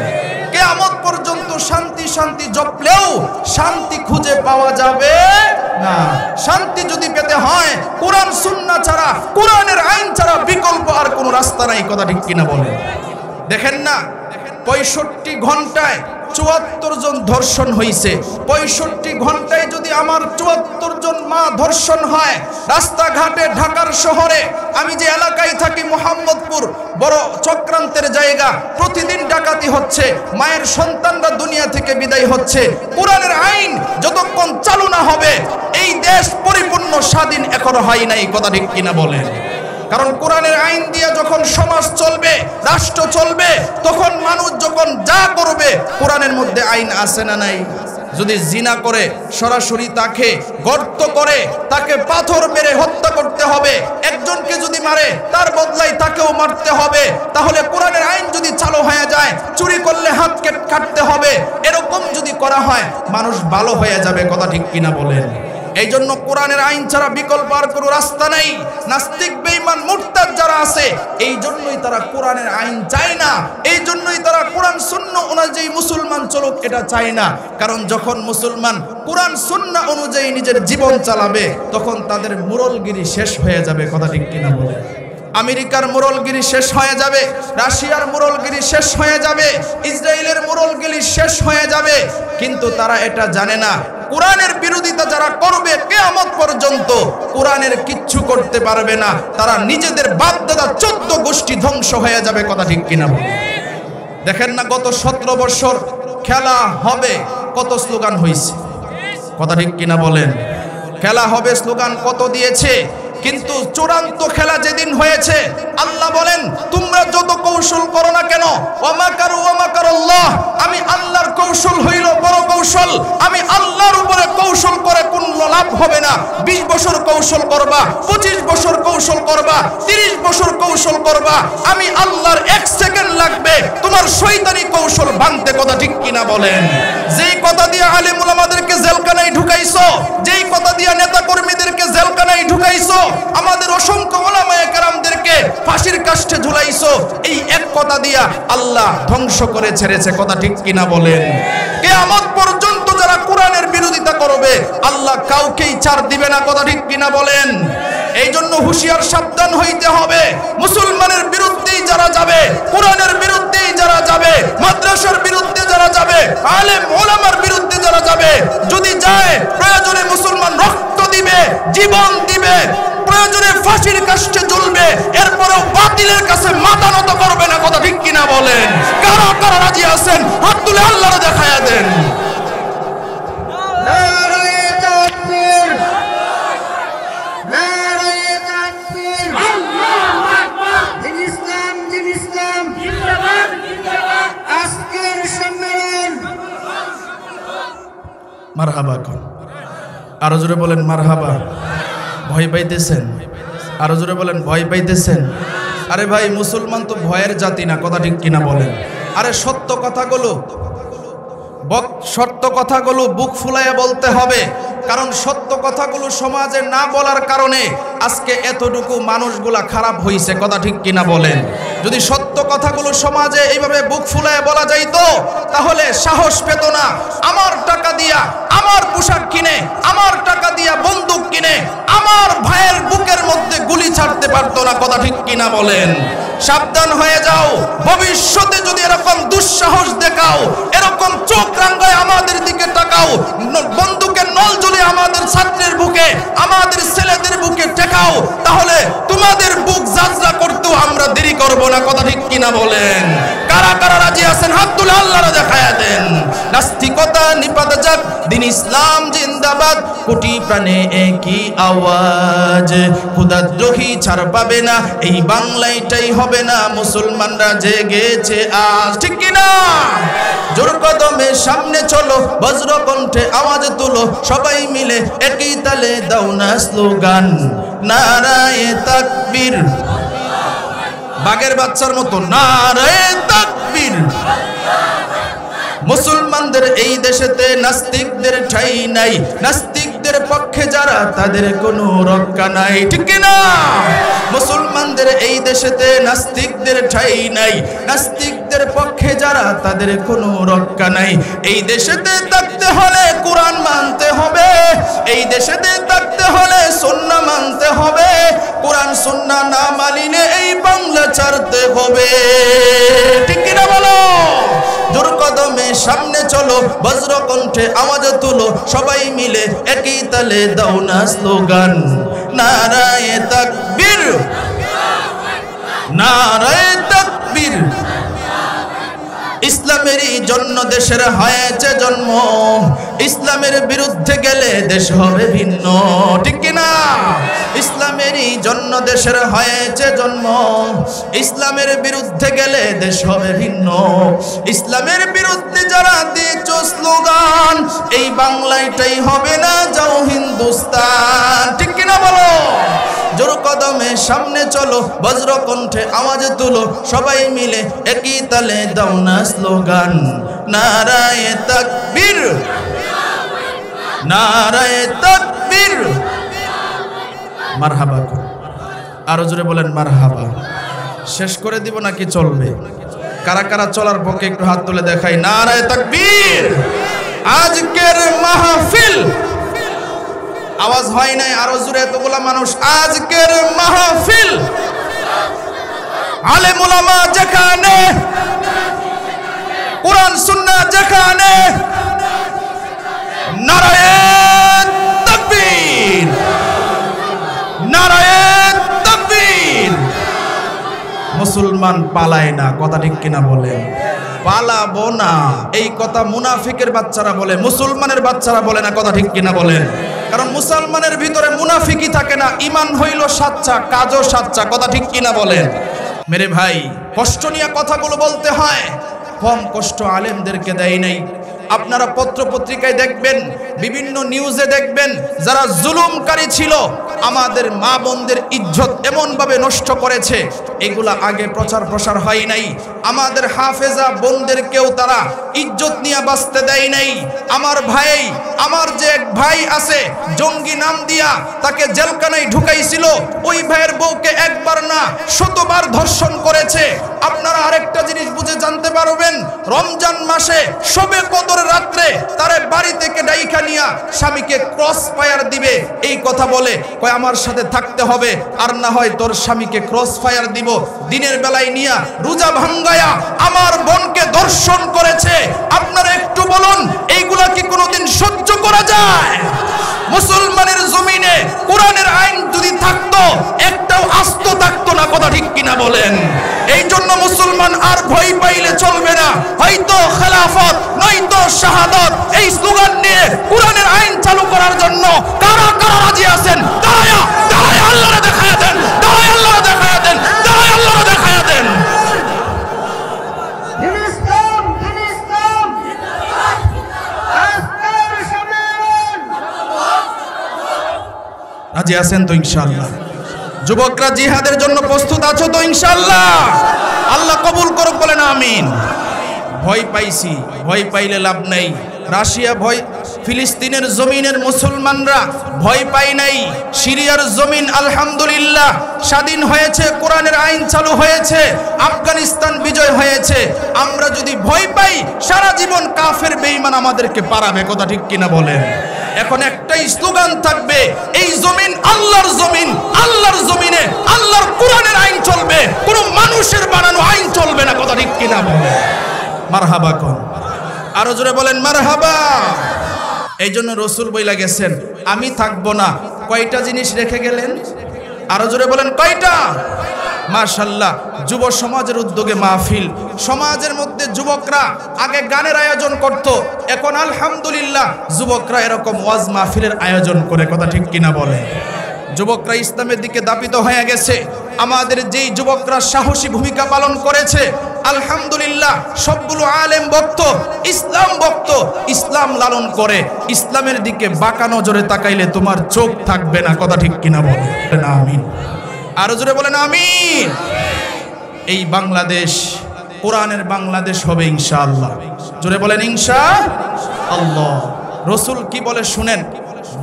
কিয়ামত পর্যন্ত শান্তি শান্তি জপলেও শান্তি খুঁজে পাওয়া যাবে না। শান্তি যদি পেতে হয় কোরআন সুন্নাহ ছাড়া, কোরআনের আইন ছাড়া বিকল্প আর কোনো রাস্তা নাই। কথা ঠিক কিনা বলেন? দেখেন না, 65 ঘন্টায় 74 জন ধর্ষণ হয়েছে। 65 ঘন্টায় যদি আমার 74 জন মা ধর্ষণ হয়, রাস্তাঘাটে ঢাকার শহরে, আমি যে এলাকায় থাকি মোহাম্মদপুর, বড় চক্রান্তের জায়গা, প্রতিদিন ডাকাতি হচ্ছে, মায়ের সন্তানরা দুনিয়া থেকে বিদায় হচ্ছে। কোরআনের আইন যতক্ষণ চালু না হবে এই দেশ পরিপূর্ণ স্বাধীন এখনো হয় নাই। কথা ঠিক কিনা বলেন? কারণ কোরআনের আইন দিয়ে যখন সমাজ চলবে, রাষ্ট্র চলবে, তখন মানুষ যখন যা করবে কোরআনের মধ্যে আইন আছে না নাই? যদি জিনা করে সরাসরি তাকে গর্ত করে তাকে পাথর মেরে হত্যা করতে হবে, একজনকে যদি মারে তার বদলাই তাকেও মারতে হবে। তাহলে কোরআনের আইন যদি চালু হয়ে যায়, চুরি করলে হাত কাটতে হবে, এরকম যদি করা হয় মানুষ ভালো হয়ে যাবে। কথা ঠিক কিনা বলেন? এই জন্য কোরআনের আইন ছাড়া বিকল্প আর কোনো রাস্তা নেই। নাস্তিক বেঈমান মুরতাদ যারা আছে এই জন্যই তারা কোরআনের আইন চায় না, এই জন্যই তারা কোরআন সুন্নাহ অনুযায়ী মুসলমান চলুক এটা চায় না। কারণ যখন মুসলমান কোরআন সুন্নাহ অনুযায়ী নিজের জীবন চালাবে তখন তাদের মুরলগিরি শেষ হয়ে যাবে। কথা ঠিক কিনা বলে? আমেরিকার মুরলগিরি শেষ হয়ে যাবে, রাশিয়ার মুরলগিরি শেষ হয়ে যাবে, ইসরায়েলের মুরলগিরি শেষ হয়ে যাবে। কিন্তু তারা এটা জানে না কোরআনের বিরোধিতা যারা করবে কিয়ামত পর্যন্ত কোরআনের কিচ্ছু করতে পারবে না। তারা নিজেদের বাপ দাদা 14 গোষ্ঠী ধ্বংস হয়ে যাবে। কথা ঠিক কিনা বলে? দেখেন না গত 17 বছর খেলা হবে কত স্লোগান হয়েছে। কথা ঠিক কিনা বলেন? খেলা হবে স্লোগান কত দিয়েছে, কিন্তু চূড়ান্ত খেলা যেদিন হয়েছে আল্লাহ বলেন তোমরা যত কৌশল করো না কেন ওয়ামাকারু ওয়ামাকারুল্লাহ, আমি আল্লাহর কৌশল হইল বড় কৌশল। আমি আল্লাহর উপরে কৌশল করে কোনো লাভ হবে না। 20 বছর কৌশল করবা, 25 বছর কৌশল করবা, 30 বছর কৌশল করবা, আমি আল্লাহর 1 সেকেন্ড লাগবে তোমার শয়তানি কৌশল ভাঙতে। কথা ঠিক কিনা বলেন? যেই কথা দিয়ে আলেম উলামাদেরকে জেলখানায় ঢুকাইছো, যেই কথা দিয়ে নেতা কর্মীদেরকে জেলখানায় ঢুকাইছো, আমাদের অসংখ্য উলামায়ে কেরামদেরকে ফাঁসির কাষ্ঠে ঝুলাইছো, এই এক কথা দিয়া আল্লাহ ধ্বংস করে ছেড়েছে। কথা ঠিক কিনা বলেন? কিয়ামত পর্যন্ত যারা কোরআনের বিরোধিতা করবে আল্লাহ কাউকেই ছাড় দিবে না। কথা ঠিক কিনা বলেন? এই জন্য হুঁশিয়ার সাবধান হইতে হবে। মুসলমানের বিরুদ্ধেই যারা যাবে, কোরআনের বিরুদ্ধেই যারা যাবে, মাদ্রাসার বিরুদ্ধে যারা যাবে, আলেম ওলামার বিরুদ্ধে যারা যাবে, যদি যায় প্রয়োজনে মুসলমান রক্ত দিবে, জীবন দিবে, প্রয়োজনে ফাঁসির কাষ্ঠে ঝুলবে, এরপরেও বাতিলের কাছে মাথা নত করবে না। কথা ঠিক কিনা বলেন? কারা কারা রাজি আছেন হাত তুলে আল্লাহরে দেখায়া দেন। মারহাবা কোন? আরো জোরে বলেন মারহাবা। ভয় পাইতেছেন? আরো জোরে বলেন ভয় পাইতেছেন? আরে ভাই মুসলমান তো ভয়ের জাতি না। কথা ঠিক কিনা বলেন? আরে সত্য কথাগুলো বুক ফুলাইয়া বলতে হবে। কারণ সত্য কথাগুলো সমাজে না বলার কারণে আজকে এতটুকু মানুষগুলা খারাপ হইছে। কথা ঠিক কিনা বলেন? যদি সত্য কথাগুলো সমাজে এইভাবে বুক ফুলাইয়া বলা যাইতো তাহলে সাহস পেত না আমার টাকা দিয়া আমার পোশাক কিনে, আমার টাকা দিয়া বন্দুক কিনে আমার ভাইয়ের বুকের মধ্যে গুলি ছাড়তে পারতো না। কথা ঠিক কিনা বলেন? সাবধান হয়ে যাও, ভবিষ্যতে যদি এরকম দুঃসাহস দেখাও, এরকম চোখ রাঙ্গায় আমাদের দিকে তাকাও, বন্দুকের নল জ্বলে আমাদের ছাত্রের বুকে, আমাদের ছেলেদের বুকে টেকাও, তাহলে তোমাদের বুক যাত্রা করতেও আমরা দেরি করব না। কথা ঠিক কিনা বলেন? কারা কারা রাজি আছেন হাত তুলে আল্লাহরে দেখায়া দেন। নাস্তিকতা নিপাত যাক, দিন ইসলাম জিন্দাবাদ, কোটি প্রাণে একই আওয়াজ, খোদাদ্রোহী ছাড় পাবে না, এই বাংলাটাই হবে না, মুসলমানরা জেগেছে আজ। ঠিক কিনা? জোর কদমে সামনে চলো, বজ্র কণ্ঠে আওয়াজ তুলো, সবাই মিলে একই তালে দাও না স্লোগান, নারায়ে তাকবীর, বাঘের বাচ্চার মতো নারায়ে তাকবীর। মুসলমানদের এই দেশেতে নাস্তিকদের ঠাঁই নাই, নাস্তিকদের পক্ষে যারা তাদের কোনো রক্ষা নাই। ঠিক না? মুসলমানদের এই দেশেতে নাস্তিকদের ঠাঁই নাই, নাস্তিকদের পক্ষে যারা তাদের কোনো রক্ষা নাই। এই দেশেতে থাকতে হলে কোরআন মানতে হবে, এই দেশেতে থাকতে হলে সুন্নাহ মানতে হবে, কোরআন সুন্নাহ না মানিলে এই বাংলা ছাড়তে হবে। ঠিক কিনা বলো? জোর কদমে সামনে চলো, বজ্র কণ্ঠে আওয়াজ তুলো, সবাই মিলে একই তালে দাও না স্লোগান, নারায়ে তাকবীর, নারায়ে তাকবীর। ইসলামেরই জন্য দেশের হয়েছে জন্ম, ইসলামের বিরুদ্ধে গেলে দেশ হবে ভিন্ন। ঠিক কিনা? ইসলামেরই জন্য দেশের হয়েছে জন্ম, ইসলামের বিরুদ্ধে গেলে দেশ হবে ভিন্ন। ইসলামের বিরুদ্ধে যারা দিয়েছ স্লোগান, এই বাংলাটাই হবে না, যাও হিন্দুস্তান। ঠিক কিনা বলো? জোর কদমে সামনে চলো, বজ্র কণ্ঠে আওয়াজ তুলো, সবাই মিলে একই তালে দাও না স্লোগান, নারায়ে তাকবীর, নারায়ে তাকবীর। মারহাবা। আরো জোরে বলেন মারহাবা। শেষ করে দিব নাকি চলবে? কারা কারা চলার পক্ষে একটু হাত তুলে দেখাই। নারায়ে তাকবীর। আজকের মাহফিল, আওয়াজ হয় নাই আরো জোরে এতগুলা মানুষ। আজকের মাহফিল আলেম উলামা যেখানে, কুরআন সুন্নাহ যেখানে, নারায়ে তাকবীর, নারায়ে তাকবীর। মুসলমান পালায় না, কথা ঠিক কিনা বলেন? পালাবো না, এই কথা মুনাফিকের বাচ্চারা বলে, মুসলমানের বাচ্চারা বলে না, কথা ঠিক কিনা বলেন? কারণ মুসলমানের ভিতরে মুনাফিকই থাকে না, ঈমান হইল সাচ্চা, কাজও সাচ্চা, কথা ঠিক কিনা বলেন? মেরে ভাই, কষ্ট নিয়ে কথাগুলো বলতে হয়, কম কষ্ট আলেমদেরকে দেয় নাই। আপনারা পত্র পত্রিকায় দেখবেন, বিভিন্ন নিউজে দেখবেন, যারা জুলুমকারী ছিল, আমাদের মা বোনদের ইজ্জত এমনভাবে নষ্ট করেছে, এগুলা আগে প্রচার প্রসার হয় নাই। আমাদের হাফেজা বোনদেরকেও তারা ইজ্জত নিয়ে বাঁচতে দেয় নাই। আমার ভাই, আমার যে এক ভাই আছে, জঙ্গি নাম দিয়া তাকে জেলখানায় ঢুকাইছিল, ওই ভাইয়ের বউকে একবার না শতবার ধর্ষণ করেছে। আপনারা আরেকটা জিনিস বুঝে জানতে পারবেন, রমজান মাসে শবে কদরের রাত্রে তারে বাড়ি থেকে ডাইকা নিয়া স্বামীকে ক্রস ফায়ার দিবে, এই কথা বলে কয় আমার সাথে থাকতে হবে, আর না হয় তোর স্বামীকে ক্রস ফায়ার দিব। দিনের বেলায় নিয়া রোজা ভাঙ্গায়া আমার বোনকে দর্শন করেছে। আপনারা একটু বলুন, এইগুলা কি কোনোদিন সহ্য করা যায়? মুসলমানের জমিনে কোরআনের আইন যদি থাকতো, একটাও আস্ত থাকতো না, কথা ঠিক কিনা বলেন? এই জন্য মুসলমান আর ভয় পাইলে চলবে না। হয়তো খেলাফত নয়তো শাহাদাত, এই স্লোগান নিয়ে কোরআনের আইন চালু করার জন্য কারা কারা রাজি আছেন? দাঁড়ায়া দাঁড়ায়া আল্লাহরে দেখায়া দেন, দাঁড়ায়া আল্লাহরে দেখায়া দেন, দাঁড়ায়া আল্লাহরে দেখায়া দেন। রাজি আছেন তো ইনশাআল্লাহ? যুবকরা জিহাদের জন্য প্রস্তুত আছো তো ইনশাআল্লাহ? আল্লাহ কবুল করুক, বলেন আমিন। ভয় পাইছি, ভয় পাইলে লাভ নাই। রাশিয়া ভয়, ফিলিস্তিনের জমিনের মুসলমানরা ভয় পায় নাই। সিরিয়ার জমিন আলহামদুলিল্লাহ স্বাধীন হয়েছে, কোরআনের আইন চালু হয়েছে, আফগানিস্তান বিজয় হয়েছে। আমরা যদি ভয় পাই, সারা জীবন কাফের বেঈমান আমাদেরকে পারাবে, কথা ঠিক কিনা বলেন? এখন একটাই স্লোগান থাকবে, এই জমিন আল্লাহর জমিন, আল্লাহর জমিনে আল্লাহর কোরআনের আইন চলবে, কোনো মানুষের বানানো আইন চলবে না, কথা ঠিক কিনা বলেন? মারহাবা কোন? আরো জোরে বলেন মারহাবা। এই জন্য রসুল বইলা গেছেন, আমি থাকবো না। কয়টা জিনিস রেখে গেলেন? আরো জোরে বলেন কয়টা? মাশাআল্লাহ, যুব সমাজের উদ্যোগে মাহফিল। সমাজের মধ্যে যুবকরা আগে গানের আয়োজন করত, এখন আলহামদুলিল্লাহ যুবকরা এরকম ওয়াজ মাহফিলের আয়োজন করে, কথা ঠিক কিনা বলে? যুবকরা ইসলামের দিকে দাবিত হয়ে গেছে। আমাদের যেই যুবকরা সাহসী ভূমিকা পালন করেছে, আলহামদুলিল্লাহ সবগুলো আলেম ভক্ত, ইসলাম ভক্ত, ইসলাম লালন করে। ইসলামের দিকে বাঁকা নজরে তাকাইলে তোমার চোখ থাকবে না, কথা ঠিক কিনা বলেন আমিন। আরো জোরে বলেন আমিন। এই বাংলাদেশ কোরআনের বাংলাদেশ হবে ইনশাআল্লাহ। জোরে বলেন ইনশাআল্লাহ। রসুল কি বলে শুনেন,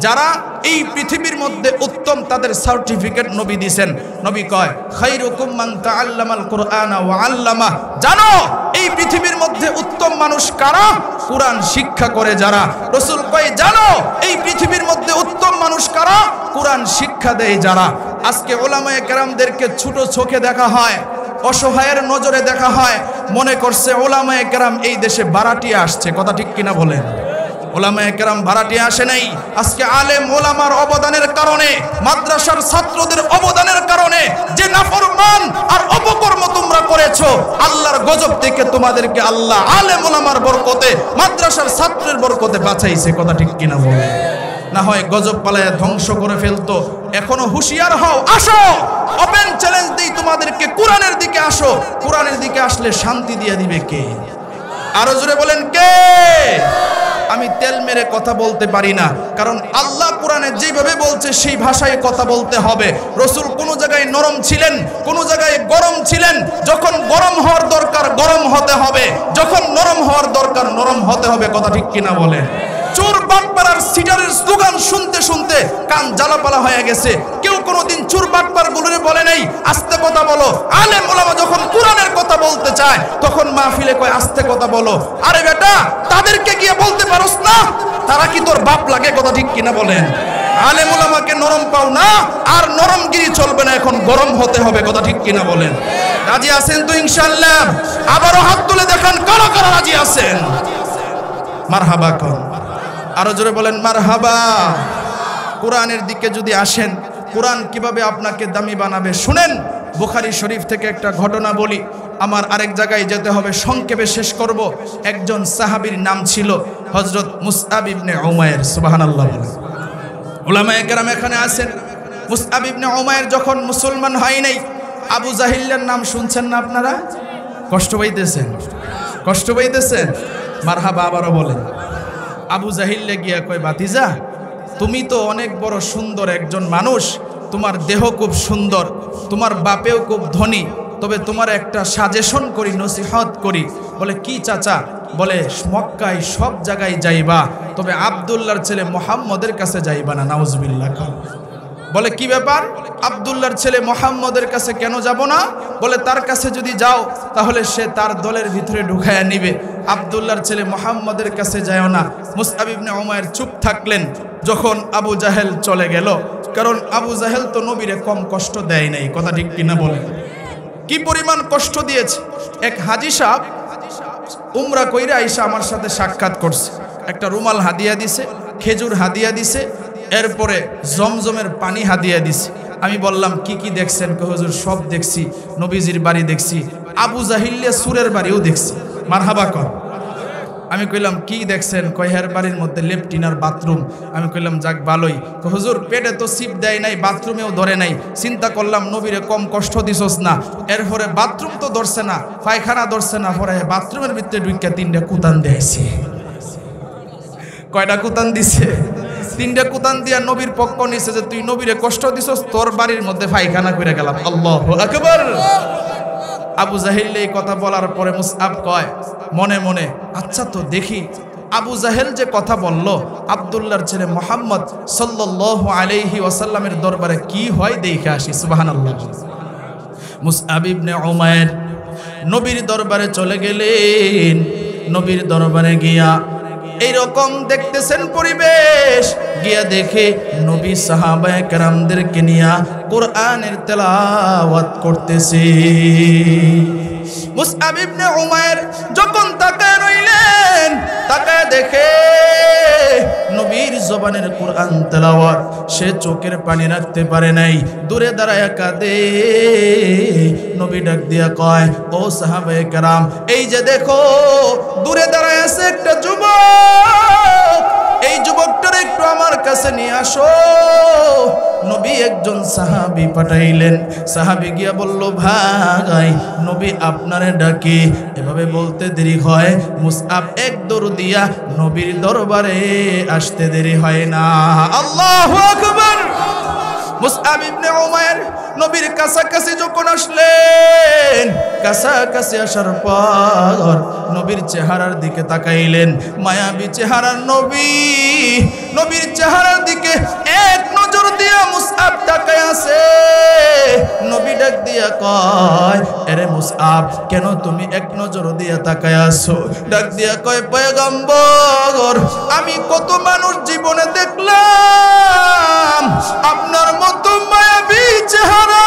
যারা এই পৃথিবীর মধ্যে উত্তম তাদের সার্টিফিকেট নবী দিয়েছেন। নবী কয়, খায়রুকুম মান তাআল্লামাল কুরআনা ওয়া আল্লামা। জানো এই পৃথিবীর মধ্যে উত্তম মানুষ কারা? কোরআন শিক্ষা করে যারা। রাসূল কয়, জানো এই পৃথিবীর মধ্যে উত্তম মানুষ কারা? কোরআন শিক্ষা দেয় যারা। আজকে উলামায়ে কেরামদেরকে ছোট চোখে দেখা হয়, অসহায়ের নজরে দেখা হয়, মনে করছে উলামায়ে কেরাম এই দেশে ভাড়াটিয়া আসছে, কথা ঠিক কিনা বলেন? ওলামায়ে কেরাম ভাড়াটিয়া আসে নাই। আজকে আলেম ওলামার অবদানের কারণে, মাদ্রাসার ছাত্রদের অবদানের কারণে যে নাফরমান আর অপকর্ম তোমরা করেছো, আল্লাহর গজব থেকে তোমাদেরকে আল্লাহ আলেম ওলামার বরকতে, মাদ্রাসার ছাত্রের বরকতে বাঁচাইছে, কথা ঠিক কিনা বলে? না হয় গজব পালায়া ধ্বংস করে ফেলতো। এখনো হুঁশিয়ার হও, আসো, ওপেন চ্যালেঞ্জ দিই তোমাদেরকে, কোরআনের দিকে আসো। কোরআনের দিকে আসলে শান্তি দিয়ে দিবে কে? আরো জোরে বলেন কে? আমি তেল মেরে কথা বলতে পারি না, কারণ আল্লাহ কোরআনে যেভাবে বলছে সেই ভাষায় কথা বলতে হবে। রসুল কোনো জায়গায় নরম ছিলেন, কোনো জায়গায় গরম ছিলেন। যখন গরম হওয়ার দরকার গরম হতে হবে, যখন নরম হওয়ার দরকার নরম হতে হবে, কথা ঠিক কিনা বলেন? চোর বাটপাড়ার সিটারের স্লোগান শুনতে শুনতে কান জ্বালাপালা হয়ে গেছে। কেউ কোনোদিন চুর বাটপার গুলোরে বলে নাই আস্তে কথা বলো। আলেম ওলামা যখন কোরআনের কথা বলতে চায় তখন মাহফিলে কয় আস্তে কথা বলো। আরে বেটা, তাদেরকে গিয়ে বলতে পারোস না তারা কি তোর বাপ লাগে? কথা ঠিক কিনা বলেন? আলেম ওলামাকে নরম পাও না, আর নরমগিরি চলবে না, এখন গরম হতে হবে। কথা ঠিক কিনা বলেন? রাজি আছেন তো ইনশাআল্লাহ? আবারও হাত তুলে দেখান কারা কারা রাজি আছেন। মারহাবা কোন, আরো জোরে বলেন মারহাবা। কোরআনের দিকে যদি আসেন, কোরআন কিভাবে আপনাকে দামি বানাবে শুনেন। বুখারী শরীফ থেকে একটা ঘটনা বলি, আমার আরেক জায়গায় যেতে হবে, সংক্ষেপে শেষ করব। একজন সাহাবীর নাম ছিল হযরত মুসআব ইবনে উমাইর। সুবহানাল্লাহ। উলামায়ে কেরাম এখানে আছেন। মুসআব ইবনে উমাইর যখন মুসলমান হয় নাই, আবু জাহিলের নাম শুনছেন না আপনারা? কষ্ট পাইতেছেন? কষ্ট পাইতেছেন? মারহাবা। আবারও বলেন। আবু জাহিলে গিয়া কয়, ভাতিজা তুমি তো অনেক বড় সুন্দর একজন মানুষ, তোমার দেহ খুব সুন্দর, তোমার বাপেও খুব ধনী, তবে তোমার একটা সাজেশন করি, নসিহত করি। বলে কি চাচা? বলে মক্কায় সব জায়গায় যাইবা, তবে আব্দুল্লাহর ছেলে মুহাম্মদের কাছে যাইবা না। নাউজুবিল্লাহ। বলে কি ব্যাপার? আব্দুল্লাহর ছেলে মুহাম্মদের কাছে কেন যাব না? বলে তার কাছে যদি যাও তাহলে সে তার দলের ভিতরে ঢুকায়া নিবে, আব্দুল্লাহর ছেলে মুহাম্মদের কাছে যায়ও না। মুসআব ইবনে উমাইর চুপ থাকলেন যখন আবু জাহেল চলে গেল, কারণ আবু জাহেল তো নবীরে কম কষ্ট দেয় নাই। কথা ঠিক কিনা বলেন? কি পরিমাণ কষ্ট দিয়েছে। এক হাজী সাহেব উমরা কইরা আইসা আমার সাথে সাক্ষাৎ করছে, একটা রুমাল হাদিয়া দিছে, খেজুর হাদিয়া দিছে, এরপরে জমজমের পানি হাদিয়া দিছে। আমি বললাম কি কি দেখছেন? কই হুজুর সব দেখছি, নবীজির বাড়ি দেখছি, আবু জাহিল্লে সুরের বাড়িও দেখছি। মারহাবা কর। আমি কইলাম কি দেখছেন? কয় হের বাড়ির মধ্যে লেফটিন আর বাথরুম। আমি কইলাম যাক ভালোই। হুজুর পেটে তো সিপ দেয় নাই, বাথরুমেও ধরে নাই, চিন্তা করলাম নবীরে কম কষ্ট দিছস না। এরপরে বাথরুম তো ধরছে না, পায়খানা ধরছে না, পরে বাথরুমের ভিতরে ঢুইকা 3টা কুতান দিয়েছে। কয়টা কুতান দিছে? 3টা কুতান দিয়া নবীর পক্ষ নিছে যে তুই নবীরে কষ্ট দিছস, তোর বাড়ির মধ্যে পায়খানা করে গেলাম। আল্লাহু আকবার। আবু জাহিল এই কথা বলার পরে মুসআব কয় মনে মনে, আচ্ছা তো দেখি আবু জাহেল যে কথা বলল, আব্দুল্লাহর ছেলে মুহাম্মদ সাল্লাল্লাহু আলাইহি ওয়াসাল্লামের দরবারে কি হয় দেখে আসি। সুবহানাল্লাহ। মুসআব ইবনে উমাইর নবীর দরবারে চলে গেলেন। নবীর দরবারে গিয়া এইরকম দেখতেছেন পরিবেশ, গিয়া দেখে নবী সাহাবায়ে কেরামদেরকে নিয়া কোরআনের তেলাওয়াত করতেছে। মুসআব ইবনে উমাইর যখন তাকায় রইলেন, তাকায় দেখে নবীর জবানের কোরআন তেলাওয়াত, সে চোখের পানি রাখতে পারে নাই, দূরে দাঁড়ায় কাঁদে। নবী ডাক দিয়া কয়, ও সাহাবায়ে কেরাম, এই যে দেখো দূরে দাঁড়ায় আছে একটা যুবক, এই যুবকটার একটু আমার কাছে নিয়ে আসো। নবী একজন সাহাবী পাঠাইলেন। সাহাবী গিয়া বলল, ভাই নবী আপনারে ডাকে। এভাবে বলতে দেরি হয়, মুসআব এক দৌড় দিয়া নবীর দরবারে আসতে দেরি হয় না। আল্লাহু আকবার। মুসআব ইবনে উমাইর নবীর কাছাকাছি যখন আসলেন, কাছাকাছি আসার পর নবীর চেহারার দিকে তাকাইলেন। মায়াবী চেহারার নবী, নবীর চেহারার দিকে এক নজর দিয়া মুসআব তাকায় আছে। নবী ডাক দিয়া কয়, আরে মুসআব কেন তুমি এক নজর দিয়া তাকায় আছো? ডাক দিয়া কয়, পয়গম্বর আমি কত মানুষ জীবনে দেখলাম, আপনার মতো মায়াবী চেহারা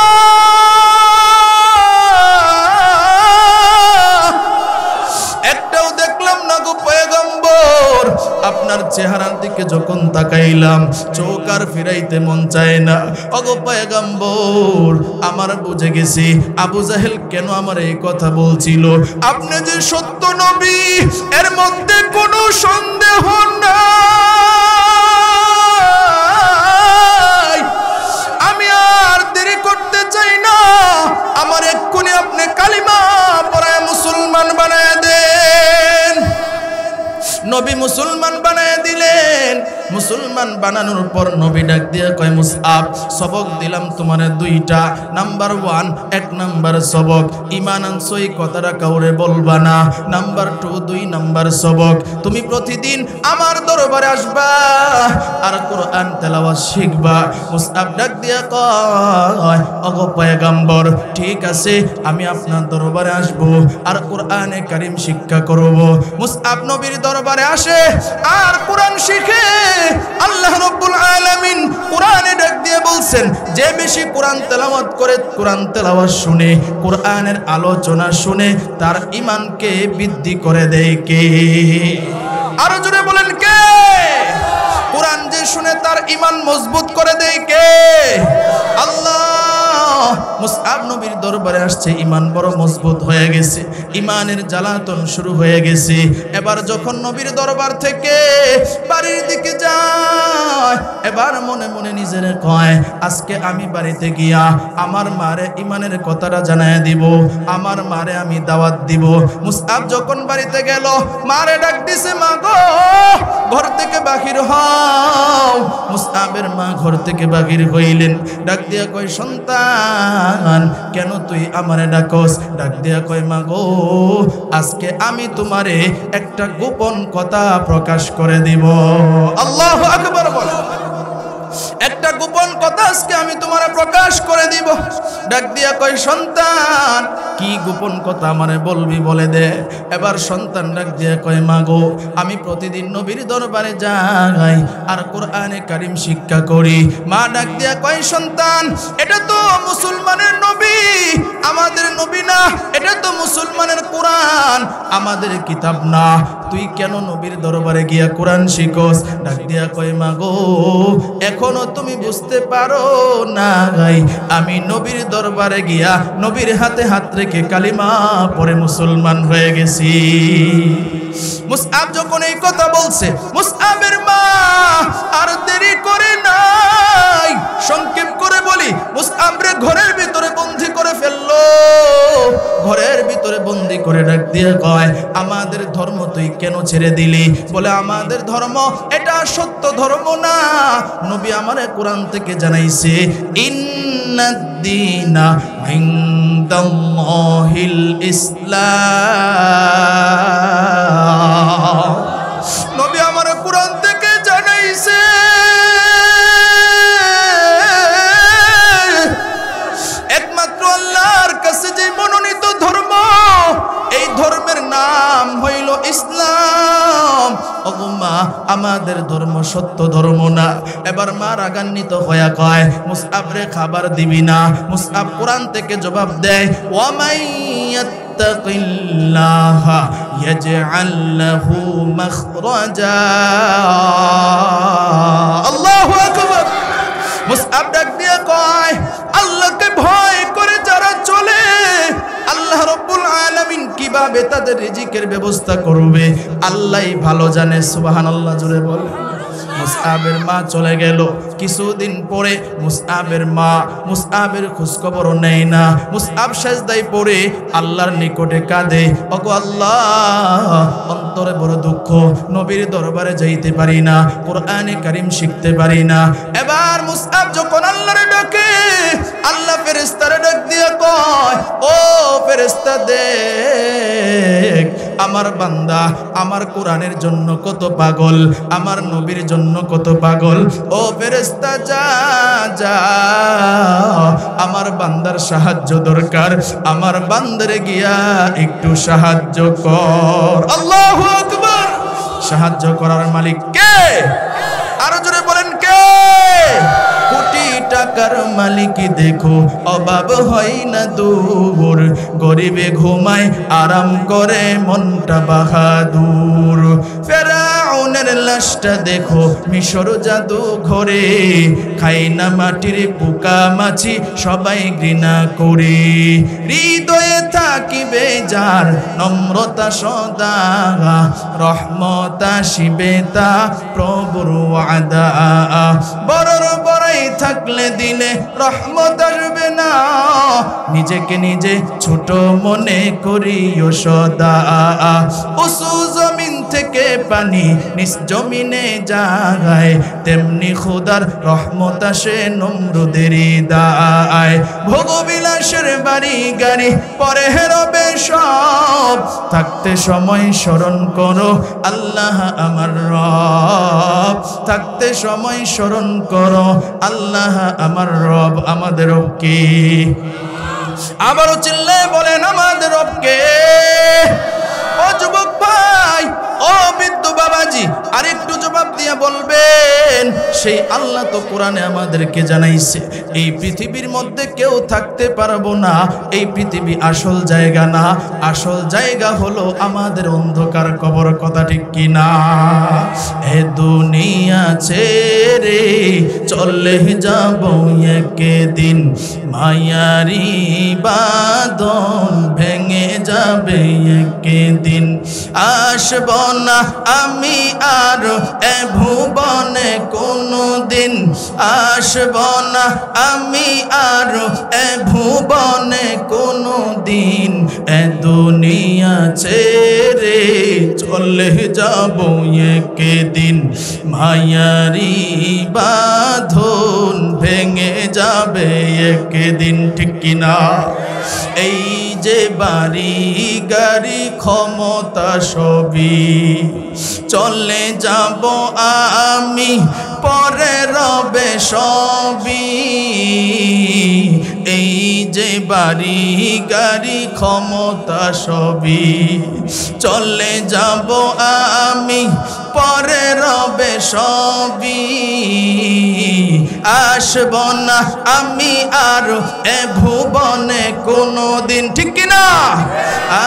একটাও দেখলাম না গো পয়গম্বর। আপনার চেহারার দিকে যখন তাকাইলাম চোখ আর ফিরাইতে মন চায় না। ওগো পয়গম্বর আমার বুঝে গেছি আবু জাহেল কেন আমার এই কথা বলছিল। আপনি যে সত্য নবী এর মধ্যে কোনো সন্দেহ নাই। আমি আর দেরি করতে চাই না, আমার এক্ষুনি আপনি কালিমা পড়ায় মুসলমান বানায় দেন। নবী মুসলমান বানায় দিলেন। মুসলমান বানানোর পর নবী ডাক দিয়ে কয় মুসআব সবক দিলাম তোমারে দুইটা। নাম্বার 1 এক নাম্বার সবক ঈমান আনছো এই কথাটা কাউরে বলবা না। নাম্বার 2 দুই নাম্বার সবক তুমি প্রতিদিন আমার দরবারে আসবা আর কোরআন তেলাওয়াত শিখবা। মুসআব ডাক দিয়া কয় ওগো পয়গম্বর ঠিক আছে আমি আপনার দরবারে আসব আর কোরআনে কারীম শিক্ষা করব। মুসআব নবীর দরবারে আসে আর কোরআন শিখে। আল্লাহ রাব্বুল আলামিন কোরআনে ডাক দিয়ে বলছেন যে বেশি কোরআন তেলাওয়াত করে, কোরআন তেলাওয়াত শুনে, কোরআনের আলোচনা শুনে তার ঈমানকে বৃদ্ধি করে দেয় কে? আরো জোরে বলেন কে? কোরআন যে শুনে তার ঈমান মজবুত করে দেয় কে? আল্লাহ। মুসআব নবীর দরবারে আসছে, ঈমান বড় মজবুত হয়ে গেছে, ঈমানের জ্বালাতন শুরু হয়ে গেছে। এবার যখন নবীর দরবার থেকে বাড়ির দিকে যায়, এবার মনে মনে নিজের কয় আজকে আমি বাড়িতে গিয়া আমার মারে ঈমানের কথাটা জানায় দিব, আমার মারে আমি দাওয়াত দিব। মুসআব যখন বাড়িতে গেল মারে ডাক দিছে, মা গো ঘর থেকে বাহির হও। মুসআবের মা ঘর থেকে বাহির হইলেন, ডাক দিয়া কয় সন্তান কেন তুই আমারে ডাকস? ডাক দিয়া কয় মা গো আজকে আমি তোমারে একটা গোপন কথা প্রকাশ করে দিব। আল্লাহু আকবার বলো। একটা গোপন কথা আজকে আমি তোমারে প্রকাশ করে দিব। ডাক দিয়া কয় সন্তান কি গোপন কথা আমারে বলবি বলে দে। এবার সন্তান ডাক দিয়া কয় মা গো আমি প্রতিদিন নবীর দরবারে যাই আর কোরআনে কারীম শিক্ষা করি। মা ডাক দিয়া কয় সন্তান এটা তো মুসলমানের নবী, আমাদের নবী না, এটা তো মুসলমানের কোরআন, আমাদের কিতাব না, তুই কেন নবীর দরবারে গিয়া কোরআন শিখোস? ডাক দিয়া কয় মা গো এখনো তুমি বুঝতে পারো না আমি নবীর দরবারে গিয়া নবীর হাতে হাত রেখে কালিমা পড়ে মুসলমান হয়ে গেছি। মুসআব যখন এই কথা বলছে, মুসআবের মা আর দেরি করে নাই, সংক্ষেপ করে বলি মুসআবরে ঘরের ভিতরে বন্দী করে ফেললো। ঘরের ভিতরে বন্দী করে ডাক দিয়ে কয় আমাদের ধর্ম তুই কেন ছেড়ে দিলি? বলে আমাদের ধর্ম এটা সত্য ধর্ম না, নবী আমারে কোরআন থেকে জানাইছে ইন্নাদ-দীনা ইনদাল্লাহিল ইসলাম। নবী আমারে কোরআন থেকে জানাইছে একমাত্র আল্লাহর কাছে যে মনোনীত ধর্ম, এই ধর্মের নাম হইল ইসলাম। ওগো মা আমাদের ধর্ম সত্য ধর্ম না। এবার মা রাগান্বিত হয়ে কয় মুসআবরে খাবার দিবি না? মুসআব কোরআন থেকে জবাব দেয় ওয়া মাইয়াত্তাকিল্লাহা ইয়াজআল লাহু মাখরাজা। আল্লাহু আকবার। মুসআব ডাক দিয়ে কয় আল্লাহকে ভয় করে যারা চলে আল্লাহ রাব্বুল আলামিন কিভাবে তাদের রিজিকের ব্যবস্থা করবে আল্লাহই ভালো জানে। সুবহানাল্লাহ জোরে বল। মুসআবের মা চলে গেল। কিছুদিন পরে মুসআবের মা মুসআবের খোঁজখবর নেয় না। মুসআব সেজদায় পড়ে আল্লাহর নিকটে কাঁদে, ওগো আল্লাহ অন্তরে বড় দুঃখ, নবীর দরবারে যাইতে পারি না, কোরআনে কারীম শিখতে পারি না। এবার মুসআব যখন আল্লাহরে ডাকে, আল্লাহ ফেরেশতারে ডাক দিয়ে কয় ও ফেরেশতা দেখ আমার বান্দা আমার কোরআনের জন্য কত পাগল, আমার নবীর জন্য কত পাগল। ও ফেরেশতা যা যা আমার বান্দার সাহায্য দরকার, আমার বান্দারে গিয়া একটু সাহায্য কর। আল্লাহু আকবার। সাহায্য করার মালিক কে? আরো জোরে বলেন কে? কোটি টাকার মালিক দেখো অভাব হয় না দূর, গরিবে ঘুমায় আরাম করে মনটা বাহাদুর। ফেরাউনের লাশটা দেখো মিশর জাদু ঘরে, খাই না মাটির পোকা মাছি সবাই ঘৃণা করে। হৃদয়ে থাকিবে যার নম্রতা সদা, রহমত আসিবে তা প্রভুর ওয়াদা। বড়র বড়াই থাকলে দিলে রহমত আসবে না, নিজেকে নিজে ছোট মনে করিও সদা। উঁচু জমিন থেকে পানি নিজ জমিনে জাগায়, তেমনি খোদার রহমত আসে নমরুদেরই দায়। ভোগবিলাসের বাড়ি গাড়ি পরে হেরবে সব, থাকতে সময় স্মরণ করো আল্লাহ আমার রব, থাকতে সময় স্মরণ করো আল্লাহ আমার রব। আমাদের রব কে? আবারও চিল্লায় বলেন আমাদের রব কে? ও যুবক ভাই, ও বৃদ্ধ বাবাজি, আরেকটু জবাব দিয়ে বলবেন, সেই আল্লাহ তো কোরআনে আমাদেরকে জানাইছে এই পৃথিবীর মধ্যে কেউ থাকতে পারবো না, এই পৃথিবী আসল জায়গা না, আসল জায়গা হলো আমাদের অন্ধকার কবর। কথা ঠিক কিনা? এ দুনিয়া ছেড়ে চলে যাব একদিন, মায়ারি বাঁধন ভেঙে যাবে একদিন, আসব না আমি আর এ ভুবনে কোনো দিন, আসব না আমি আর এ ভুবনে কোনো দিন, এ দুনিয়া ছেড়ে চলে যাব একদিন, মায়ারি বাঁধন ভেঙে যাবে একদিন। ঠিক কিনা? এই যে বাড়ি গাড়ি ক্ষমতা সবই চলে যাব আমি, পরে রবে সবই। এই যে বাড়ি গাড়ি ক্ষমতা সবই চলে যাব আমি, পরে রবে সবই। আসব না আমি আর এ ভুবনে কোনো দিন। ঠিক কিনা?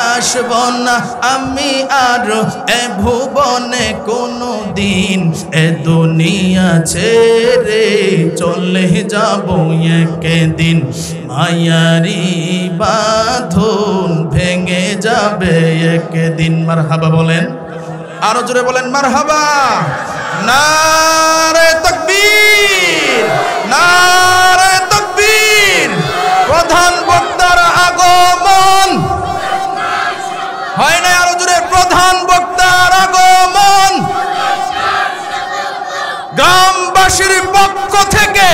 আসব না আমি আর এ ভুবনে কোনো দিন, এ দুনিয়া ছেড়ে চলে যাব একদিন, মায়ারি বাঁধন ভেঙে যাবে একদিন। মারহাবা বলেন, আরো জোরে বলেন মারহাবা। নারে তাকবীর, নারে তাকবীর। প্রধান বক্তার আগমন হয় না? আরো জোরে, প্রধান বক্তার আগমন। গ্রামবাসীর পক্ষ থেকে,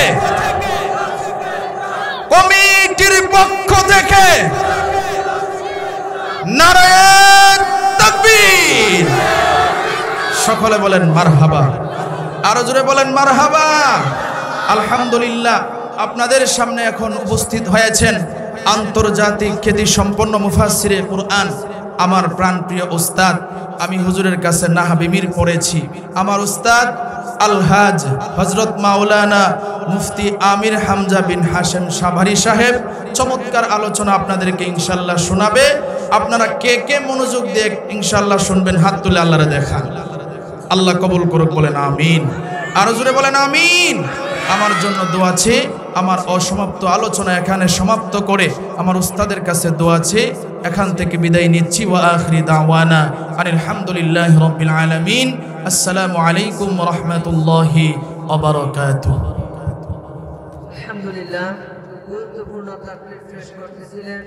কমিটির পক্ষ থেকে নারে তাকবীর। সকলে বলেন মারহাবা, আরো জোরে বলেন মারহাবা। আলহামদুলিল্লাহ, আপনাদের সামনে এখন উপস্থিত হয়েছেন আন্তর্জাতিক খ্যাতি সম্পন্ন মুফাসসিরে কুরআন, আমার প্রাণপ্রিয় উস্তাদ। আমি হুজুরের কাছে নাহাবিমির পড়েছি। আমার উস্তাদ আলহাজ হযরত মাওলানা মুফতি আমির হামজা বিন হাশেম সাভারি সাহেব চমৎকার আলোচনা আপনাদেরকে ইনশাআল্লাহ শোনাবে। আপনারা কে কে মনোযোগ দিয়ে ইনশাআল্লাহ শুনবেন? হাত তুলে আল্লাহরে দেখান। আল্লাহ কবুল করুক, বলেন আমিন। আরো জোরে বলেন আমিন। আমার জন্য দোয়া আছে। আমার অসমাপ্ত আলোচনা এখানে সমাপ্ত করে আমার উস্তাদের কাছে দোয়া আছে, এখান থেকে বিদায় নিচ্ছি। ওয়া আখিরি দাওয়ানা আনিল হামদুলিল্লাহি রাব্বিল আলামিন। আসসালামু আলাইকুম ওয়া রাহমাতুল্লাহি ওয়া বারাকাতুহু। আলহামদুলিল্লাহ, গুরুত্বপূর্ণ তাকরীর পেশ করতেছিলেন